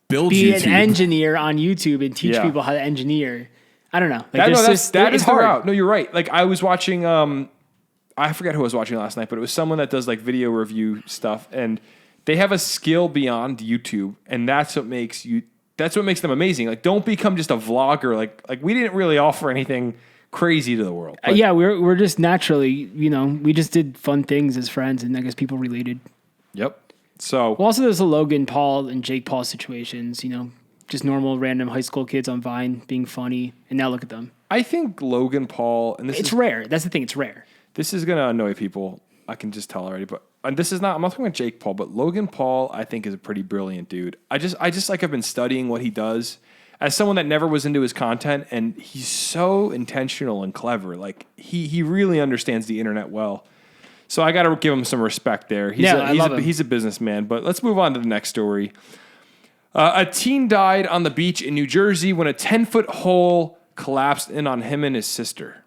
be an engineer on YouTube and teach people how to engineer. I don't know. Like, that is the route. No, you're right. Like I was watching, I forget who I was watching last night, but it was someone that does like video review stuff, and they have a skill beyond YouTube, and that's what makes them amazing. Like, don't become just a vlogger. Like we didn't really offer anything crazy to the world. Yeah, we're just naturally, you know, we just did fun things as friends, and I guess people related. Yep. So well, also there's the Logan Paul and Jake Paul situations, you know, just normal random high school kids on Vine being funny, and now look at them. I think Logan Paul, and it's rare. That's the thing. It's rare. This is gonna annoy people. I can just tell already, but I'm not talking about Jake Paul, but Logan Paul, I think, is a pretty brilliant dude. I just like, I've been studying what he does as someone that never was into his content, and he's so intentional and clever. Like he really understands the internet well. So I got to give him some respect there. He's a businessman. But let's move on to the next story. A teen died on the beach in New Jersey when a 10-foot hole collapsed in on him and his sister.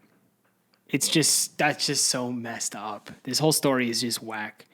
That's just so messed up. This whole story is just whack.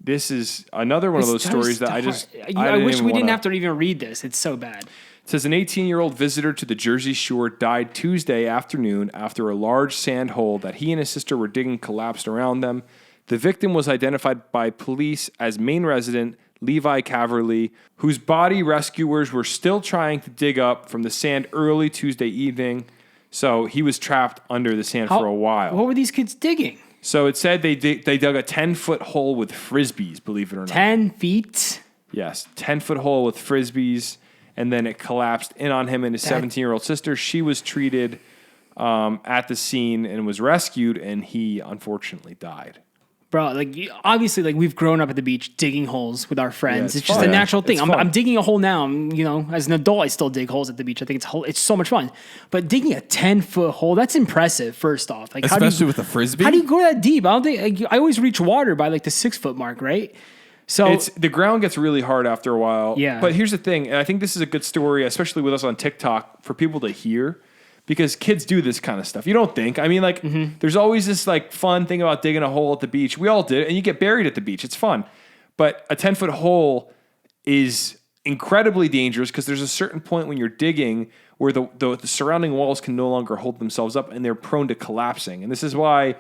This is another one of those stories that I wish we didn't have to even read this. It's so bad. It says an 18-year-old visitor to the Jersey Shore died Tuesday afternoon after a large sand hole that he and his sister were digging collapsed around them. The victim was identified by police as Maine resident Levi Caverly, whose body rescuers were still trying to dig up from the sand early Tuesday evening. So he was trapped under the sand for a while. What were these kids digging? So it said they dug a 10-foot hole with frisbees, believe it or not. 10 feet? Yes, 10-foot hole with frisbees, and then it collapsed in on him and his 17-year-old sister. She was treated at the scene and was rescued, and he unfortunately died. Bro, like obviously, like we've grown up at the beach digging holes with our friends. Yeah, it's just a natural thing. I'm digging a hole now. You know, as an adult, I still dig holes at the beach. I think it's so much fun. But digging a 10-foot hole, that's impressive. First off, like especially with a frisbee. How do you go that deep? I don't think I always reach water by like the 6-foot mark, right? So the ground gets really hard after a while. Yeah. But here's the thing, and I think this is a good story, especially with us on TikTok, for people to hear. Because kids do this kind of stuff. You don't think. I mean, like, there's always this, like, fun thing about digging a hole at the beach. We all did it, and you get buried at the beach. It's fun. But a 10-foot hole is incredibly dangerous because there's a certain point when you're digging where the surrounding walls can no longer hold themselves up, and they're prone to collapsing. And this is why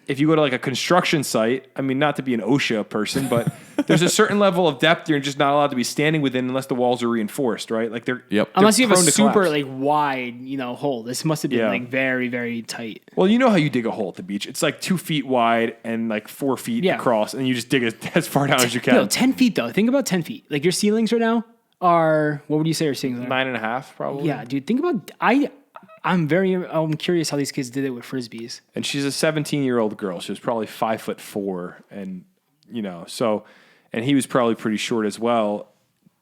if you go to like a construction site, I mean, not to be an OSHA person, but there's a certain level of depth you're just not allowed to be standing within unless the walls are reinforced, right? Like they're Unless you have a prone to super collapse. like wide, hole. This must have been Yeah. like very, very tight. Well, you know how you dig a hole at the beach. It's like 2 feet wide and like 4 feet Yeah. across, and you just dig as far down as you can. 10 feet though. Think about 10 feet. Like your ceilings right now are, what would you say your ceilings are? 9.5 probably. Yeah, dude. Think about, I'm curious how these kids did it with Frisbees. And she's a 17-year-old girl. She was probably 5'4", and and he was probably pretty short as well.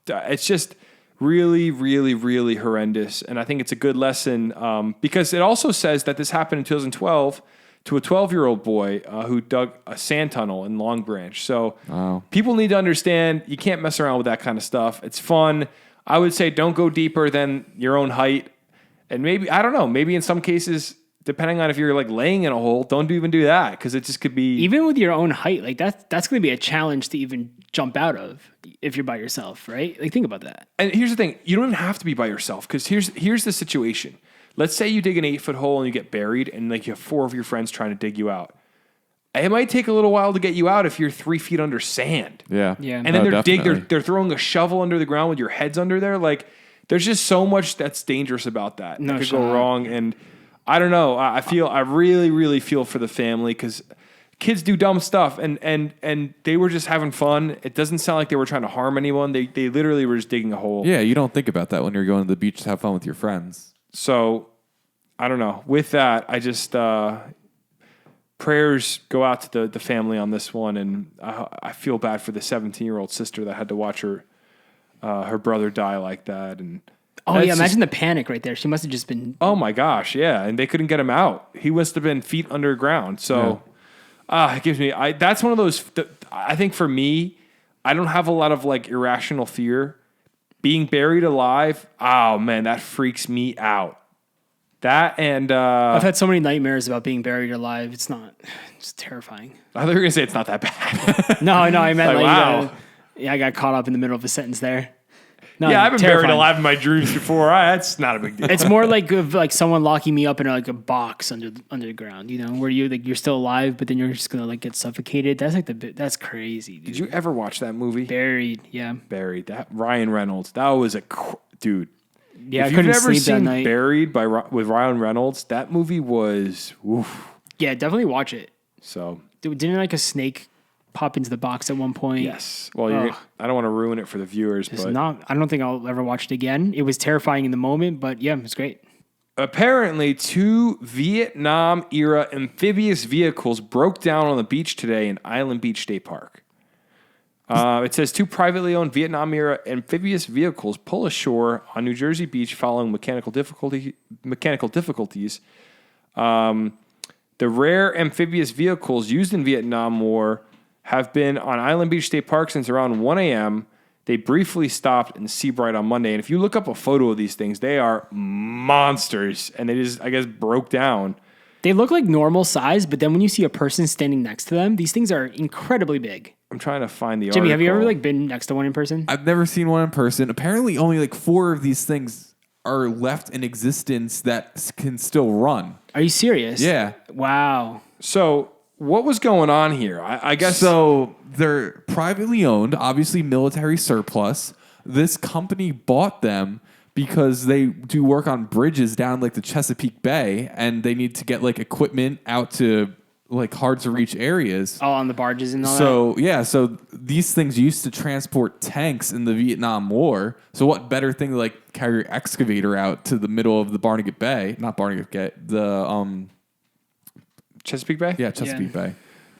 It's just really, really, really horrendous. And I think it's a good lesson because it also says that this happened in 2012 to a 12-year-old boy who dug a sand tunnel in Long Branch. So people need to understand you can't mess around with that kind of stuff. It's fun. I would say don't go deeper than your own height. And maybe, I don't know, maybe in some cases, depending on if you're like laying in a hole, don't even do that because it just could be. Even with your own height, like that's going to be a challenge to even jump out of if you're by yourself, right? Like think about that. And here's the thing, you don't even have to be by yourself because here's the situation. Let's say you dig an 8-foot hole and you get buried and like you have 4 of your friends trying to dig you out. It might take a little while to get you out if you're 3 feet under sand. Yeah. Yeah. And then definitely. they're throwing a shovel under the ground with your heads under there. Like there's just so much that's dangerous about that. No That could shot. go wrong. And I don't know. I really, really feel for the family because kids do dumb stuff and they were just having fun. It doesn't sound like they were trying to harm anyone. They literally were just digging a hole. Yeah, you don't think about that when you're going to the beach to have fun with your friends. So I don't know. With that, I just prayers go out to the family on this one, and I feel bad for the 17-year-old sister that had to watch her brother die like that. And Oh that's yeah, just- imagine the panic right there. She must have just been. oh my gosh, yeah, and they couldn't get him out. He must have been feet underground. So it gives me. That's one of those. I think for me, I don't have a lot of like irrational fear. Being buried alive, oh man, that freaks me out. That and I've had so many nightmares about being buried alive. It's terrifying. I thought you were gonna say it's not that bad. No, I meant Like, like, wow. I got caught up in the middle of a sentence there. No, Yeah, I've been terrifying. buried alive in my dreams before. That's not a big deal. It's more like of like someone locking me up in like a box under the ground, where you're still alive, but then you're just gonna like get suffocated. That's like that's crazy. Dude. Did you ever watch that movie? Buried? Yeah, Buried. That Ryan Reynolds. That was dude. yeah. If I you've couldn't never sleep that seen night. Buried with Ryan Reynolds, that movie was oof. Yeah, definitely watch it. So Dude, didn't like a snake pop into the box at one point? yes. Well, Ugh. I don't want to ruin it for the viewers, It's but not. I don't think I'll ever watch it again. It was terrifying in the moment, but yeah, it's great. apparently 2 Vietnam-era amphibious vehicles broke down on the beach today in Island Beach State Park. It says 2 privately owned Vietnam-era amphibious vehicles pull ashore on New Jersey Beach following mechanical difficulties. The rare amphibious vehicles used in Vietnam War have been on Island Beach State Park since around 1 a.m. They briefly stopped in Seabright on Monday. And if you look up a photo of these things, they are monsters. And they just, I guess, broke down. They look like normal size, but then when you see a person standing next to them, these things are incredibly big. I'm trying to find the Jimmy, have you ever article. been next to one in person? I've never seen one in person. Apparently, only like 4 of these things are left in existence that can still run. Are you serious? Yeah. Wow. So what was going on here? I guess So they're privately owned, obviously military surplus. This company bought them because they do work on bridges down like the Chesapeake Bay, and they need to get like equipment out to like hard to reach areas. All on the barges and all that. So these things used to transport tanks in the Vietnam War. So what better thing to like carry your excavator out to the middle of the Barnegat Bay? Not Barnegat Bay, the Chesapeake Bay? Chesapeake Bay.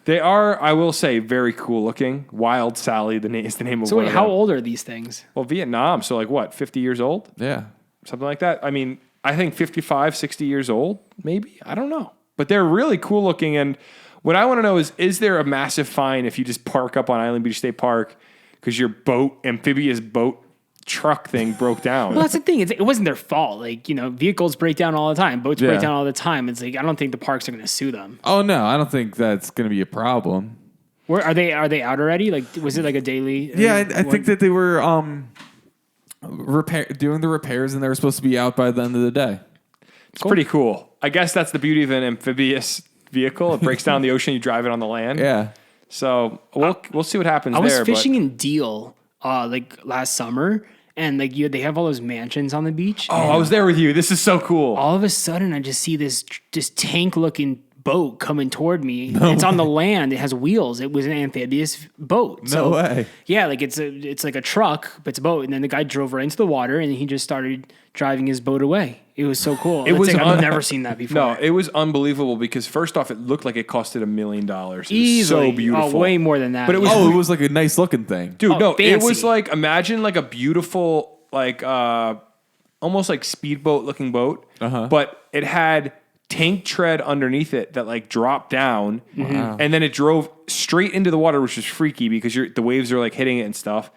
They are, I will say, very cool looking. Wild Sally is the name of So one wait, of how them. old are these things? Well, Vietnam, so like what, 50 years old? Yeah. Something like that. I mean, I think 55, 60 years old, maybe. I don't know. But they're really cool looking. And what I want to know is there a massive fine if you just park up on Island Beach State Park because your amphibious boat truck thing broke down? Well, that's the thing. It wasn't their fault. Like, vehicles break down all the time. Boats break Yeah. down all the time. It's like, I don't think the parks are going to sue them. Oh no, I don't think that's going to be a problem. Where are they out already? Like, was it like a daily? Yeah, I think that they were doing the repairs, and they were supposed to be out by the end of the day. It's pretty cool. I guess that's the beauty of an amphibious vehicle. It breaks down in the ocean. You drive it on the land. Yeah. So we'll see what happens. I was there, fishing in Deal like last summer, and like they have all those mansions on the beach. Oh, I was there with you. This is so cool. All of a sudden, I just see this tank looking boat coming toward me. It's on the land. It has wheels. It was an amphibious boat. No way. Yeah, like it's like a truck, but it's a boat. And then the guy drove right into the water, and he just started driving his boat away. It was so cool. I've never seen that before. No, it was unbelievable because first off, it looked like it costed $1 million. It was Easily. so beautiful. Oh, way more than that. But it was Oh, it was like a nice looking thing. Dude, no, it fancy. was like, imagine like a beautiful, like almost like speedboat looking boat, but it had tank tread underneath it that like dropped down, and then it drove straight into the water, which was freaky because the waves are like hitting it and stuff,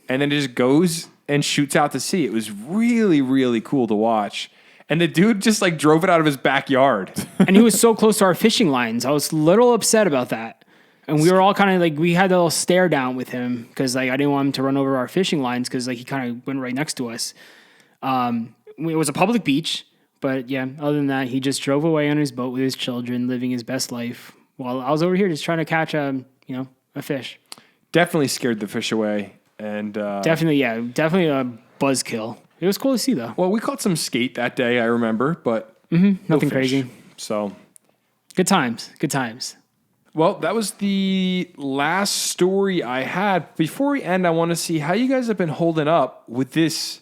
and then it just goes and shoots out to sea. It was really, really cool to watch. And the dude just like drove it out of his backyard. And he was so close to our fishing lines. I was a little upset about that. And we were all kind of like, we had a little stare down with him because like I didn't want him to run over our fishing lines because like he kind of went right next to us. It was a public beach, but yeah, other than that, he just drove away on his boat with his children, living his best life, while I was over here just trying to catch a fish. Definitely scared the fish away. And Definitely a buzzkill. It was cool to see though. well, we caught some skate that day, I remember, but Nothing no fish. crazy. So Good times. Good times. well, that was the last story I had. Before we end, I want to see how you guys have been holding up with this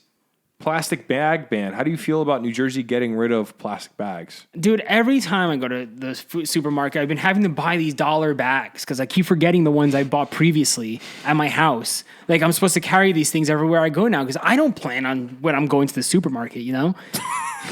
plastic bag ban. How do you feel about New Jersey getting rid of plastic bags? Dude, every time I go to the supermarket, I've been having to buy these dollar bags because I keep forgetting the ones I bought previously at my house. Like, I'm supposed to carry these things everywhere I go now because I don't plan on when I'm going to the supermarket, you know?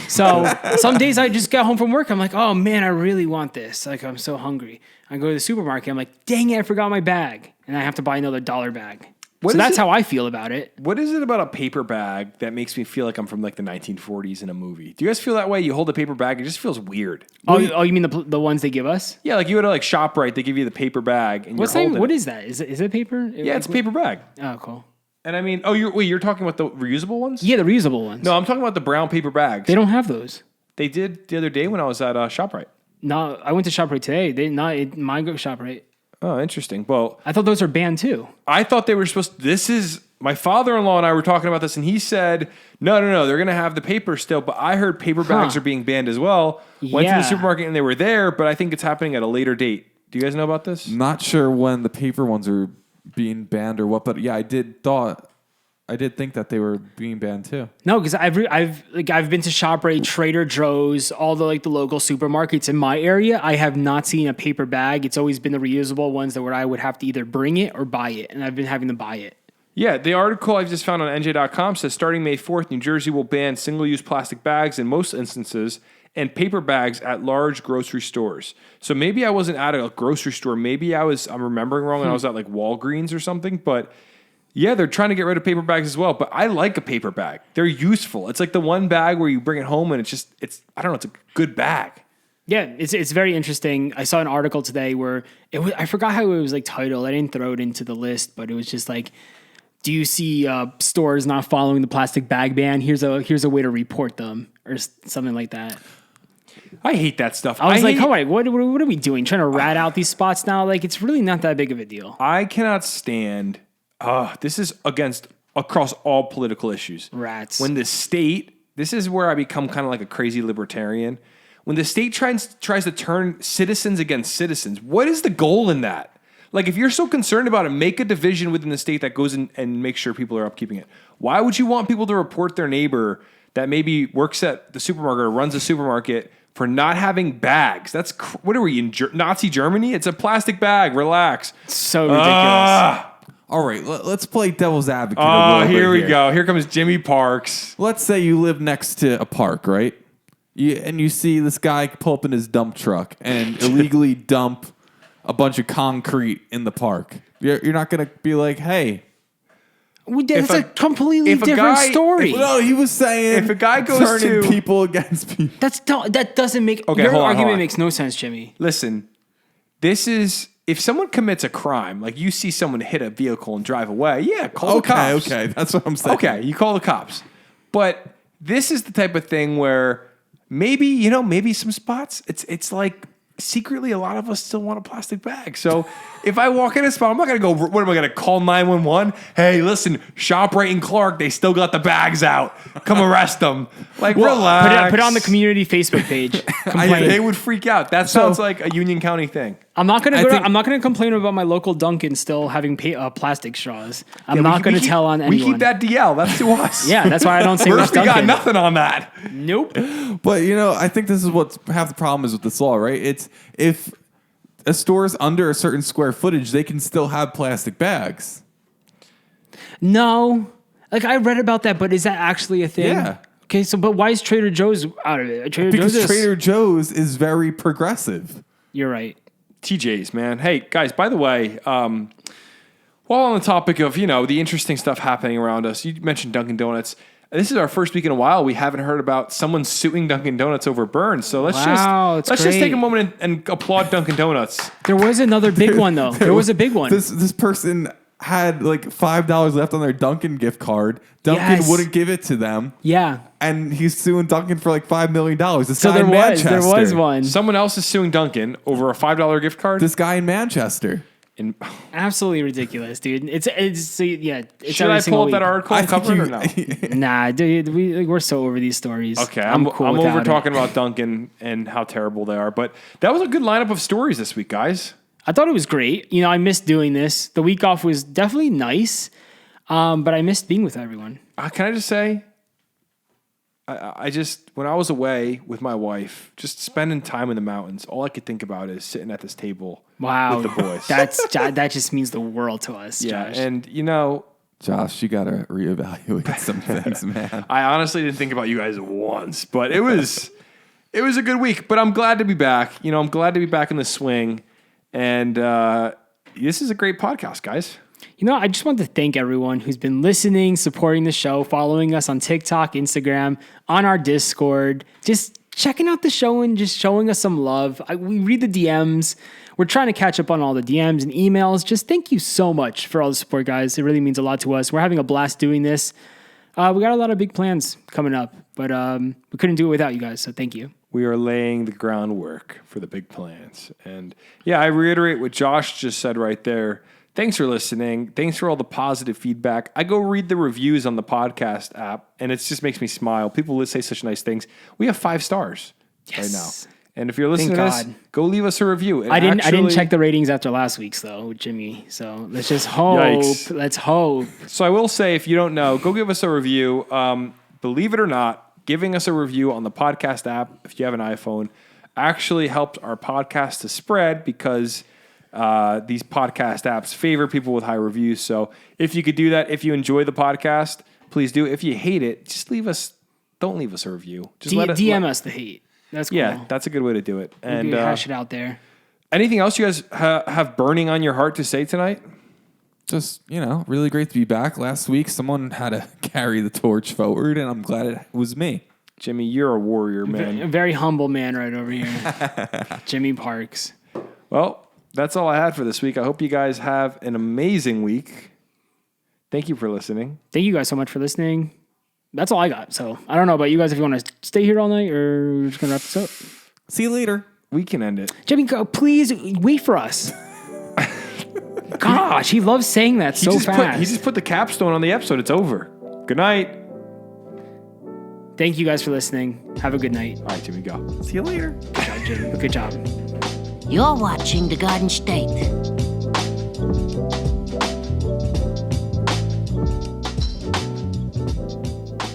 So some days I just get home from work. I'm like, oh man, I really want this. Like, I'm so hungry. I go to the supermarket. I'm like, dang it, I forgot my bag. And I have to buy another dollar bag. What So is that's it- how I feel about it. What is it about a paper bag that makes me feel like I'm from like the 1940s in a movie? Do you guys feel that way? You hold a paper bag, it just feels weird. Oh, you mean the ones they give us? Yeah, like you go to like ShopRite, they give you the paper bag and What's you're that? holding What it. is that? Is it paper? Yeah, it's a paper bag. Oh, cool. And I mean, you're talking about the reusable ones? Yeah, the reusable ones. No, I'm talking about the brown paper bags. They don't have those. They did the other day when I was at ShopRite. No, I went to ShopRite today. They not at my go ShopRite. Oh, interesting. Well, I thought those are banned too. I thought they were supposed to, this is, my father-in-law and I were talking about this and he said, no, they're going to have the paper still, but I heard paper bags are being banned as well. Went to the Yeah. supermarket and they were there, but I think it's happening at a later date. Do you guys know about this? Not sure when the paper ones are being banned or what, but yeah, I did think that they were being banned too. No, because I've been to ShopRite, Trader Joe's, all the the local supermarkets in my area. I have not seen a paper bag. It's always been the reusable ones where I would have to either bring it or buy it, and I've been having to buy it. Yeah, the article I just found on NJ.com says starting May 4th, New Jersey will ban single-use plastic bags in most instances and paper bags at large grocery stores. So maybe I wasn't at a grocery store. Maybe I'm remembering wrong and I was at like Walgreens or something, but yeah, they're trying to get rid of paper bags as well, but I like a paper bag. They're useful. It's like the one bag where you bring it home and it's I don't know, it's a good bag. Yeah, it's very interesting. I saw an article today where I forgot how it was titled. I didn't throw it into the list, but it was just like, do you see stores not following the plastic bag ban? Here's a way to report them or something like that. I hate that stuff. I was like, all right, what are we doing? Trying to rat out these spots now? Like, it's really not that big of a deal. I cannot stand, this is across all political issues. Rats. When the state, this is where I become kind of like a crazy libertarian. When the state tries to turn citizens against citizens, what is the goal in that? Like, if you're so concerned about it, make a division within the state that goes in and makes sure people are upkeeping it. Why would you want people to report their neighbor that maybe works at the supermarket or runs a supermarket for not having bags? That's what are we in Nazi Germany? It's a plastic bag. Relax. So ridiculous. All right, let's play devil's advocate. Oh, here we go. Here comes Jimmy Parks. Let's say you live next to a park, right? And you see this guy pull up in his dump truck and illegally dump a bunch of concrete in the park. You're not going to be like, hey. That's a completely different story. No, he was saying if a guy goes turning to people against people. That doesn't make Okay, your hold on, argument hold on. makes no sense, Jimmy. Listen, this is if someone commits a crime, like you see someone hit a vehicle and drive away, yeah, call the cops. Okay, that's what I'm saying. Okay, you call the cops. But this is the type of thing where maybe some spots, it's like secretly, a lot of us still want a plastic bag. So if I walk in a spot, I'm not going to go, what am I going to call 911? Hey, listen, ShopRite and Clark, they still got the bags out. Come arrest them. Like, relax. Put it on the community Facebook page. They would freak out. That sounds like a Union County thing. I'm not gonna I'm not gonna complain about my local Dunkin' still having plastic straws. I'm not gonna tell on anyone. We keep that DL. That's to us. Yeah, that's why I don't say much We got Dunkin'. nothing on that. Nope. But I think this is what half the problem is with this law, right? It's if a store is under a certain square footage, they can still have plastic bags. No, like I read about that, but is that actually a thing? Yeah. Okay, but why is Trader Joe's out of it? Because Trader Joe's is very progressive. You're right. TJ's, man. Hey, guys, by the way, while on the topic of, the interesting stuff happening around us, you mentioned Dunkin' Donuts. This is our first week in a while we haven't heard about someone suing Dunkin' Donuts over Burns. So let's just take a moment and applaud Dunkin' Donuts. There was another big one though. There was a big one. This person had like $5 left on their Dunkin' gift card. Dunkin' wouldn't give it to them. Yeah. And he's suing Dunkin' for like $5 million. There was one. Someone else is suing Dunkin' over a $5 gift card. This guy in Manchester. Absolutely ridiculous, dude. It's Should I pull up that article and cover it or no? Nah, dude, we're so over these stories. Okay, I'm I'm over talking about Dunkin' and how terrible they are. But that was a good lineup of stories this week, guys. I thought it was great. I missed doing this. The week off was definitely nice, but I missed being with everyone. Can I just say, I just, when I was away with my wife, just spending time in the mountains, all I could think about is sitting at this table with the boys. That just means the world to us, yeah, Josh. and Josh, you got to reevaluate some things, man. I honestly didn't think about you guys once, but it was a good week. But I'm glad to be back. I'm glad to be back in the swing. And this is a great podcast, guys. I just want to thank everyone who's been listening, supporting the show, following us on TikTok, Instagram, on our Discord, just checking out the show and just showing us some love. We read the DMs. We're trying to catch up on all the DMs and emails. Just thank you so much for all the support, guys. It really means a lot to us. We're having a blast doing this. We got a lot of big plans coming up, but we couldn't do it without you guys, so thank you. We are laying the groundwork for the big plans. And yeah, I reiterate what Josh just said right there. Thanks for listening. Thanks for all the positive feedback. I go read the reviews on the podcast app, and it just makes me smile. People say such nice things. We have 5 stars right now. And if you're listening to this, go leave us a review. I didn't check the ratings after last week's though with Jimmy. So let's just hope. Yikes. Let's hope. So I will say, if you don't know, go give us a review. Believe it or not, giving us a review on the podcast app, if you have an iPhone, actually helps our podcast to spread because these podcast apps favor people with high reviews. So if you could do that, if you enjoy the podcast, please do. If you hate it, just don't leave us a review. Just DM us the hate. That's cool. Yeah, that's a good way to do it. And maybe hash it out there. Anything else you guys have burning on your heart to say tonight? Just, really great to be back. Last week, someone had to carry the torch forward, and I'm glad it was me. Jimmy, you're a warrior, man. A very humble man right over here. Jimmy Parks. Well, that's all I had for this week. I hope you guys have an amazing week. Thank you for listening. Thank you guys so much for listening. That's all I got. So I don't know about you guys if you want to stay here all night or we're just going to wrap this up. See you later. We can end it. Jimmy, please wait for us. Gosh, he loves saying that so fast. He just put the capstone on the episode. It's over. Good night. Thank you guys for listening. Have a good night. All right, Jimmy, go. See you later. Good job, Jimmy. Good job. You're watching The Garden State.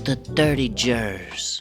The Dirty Jers.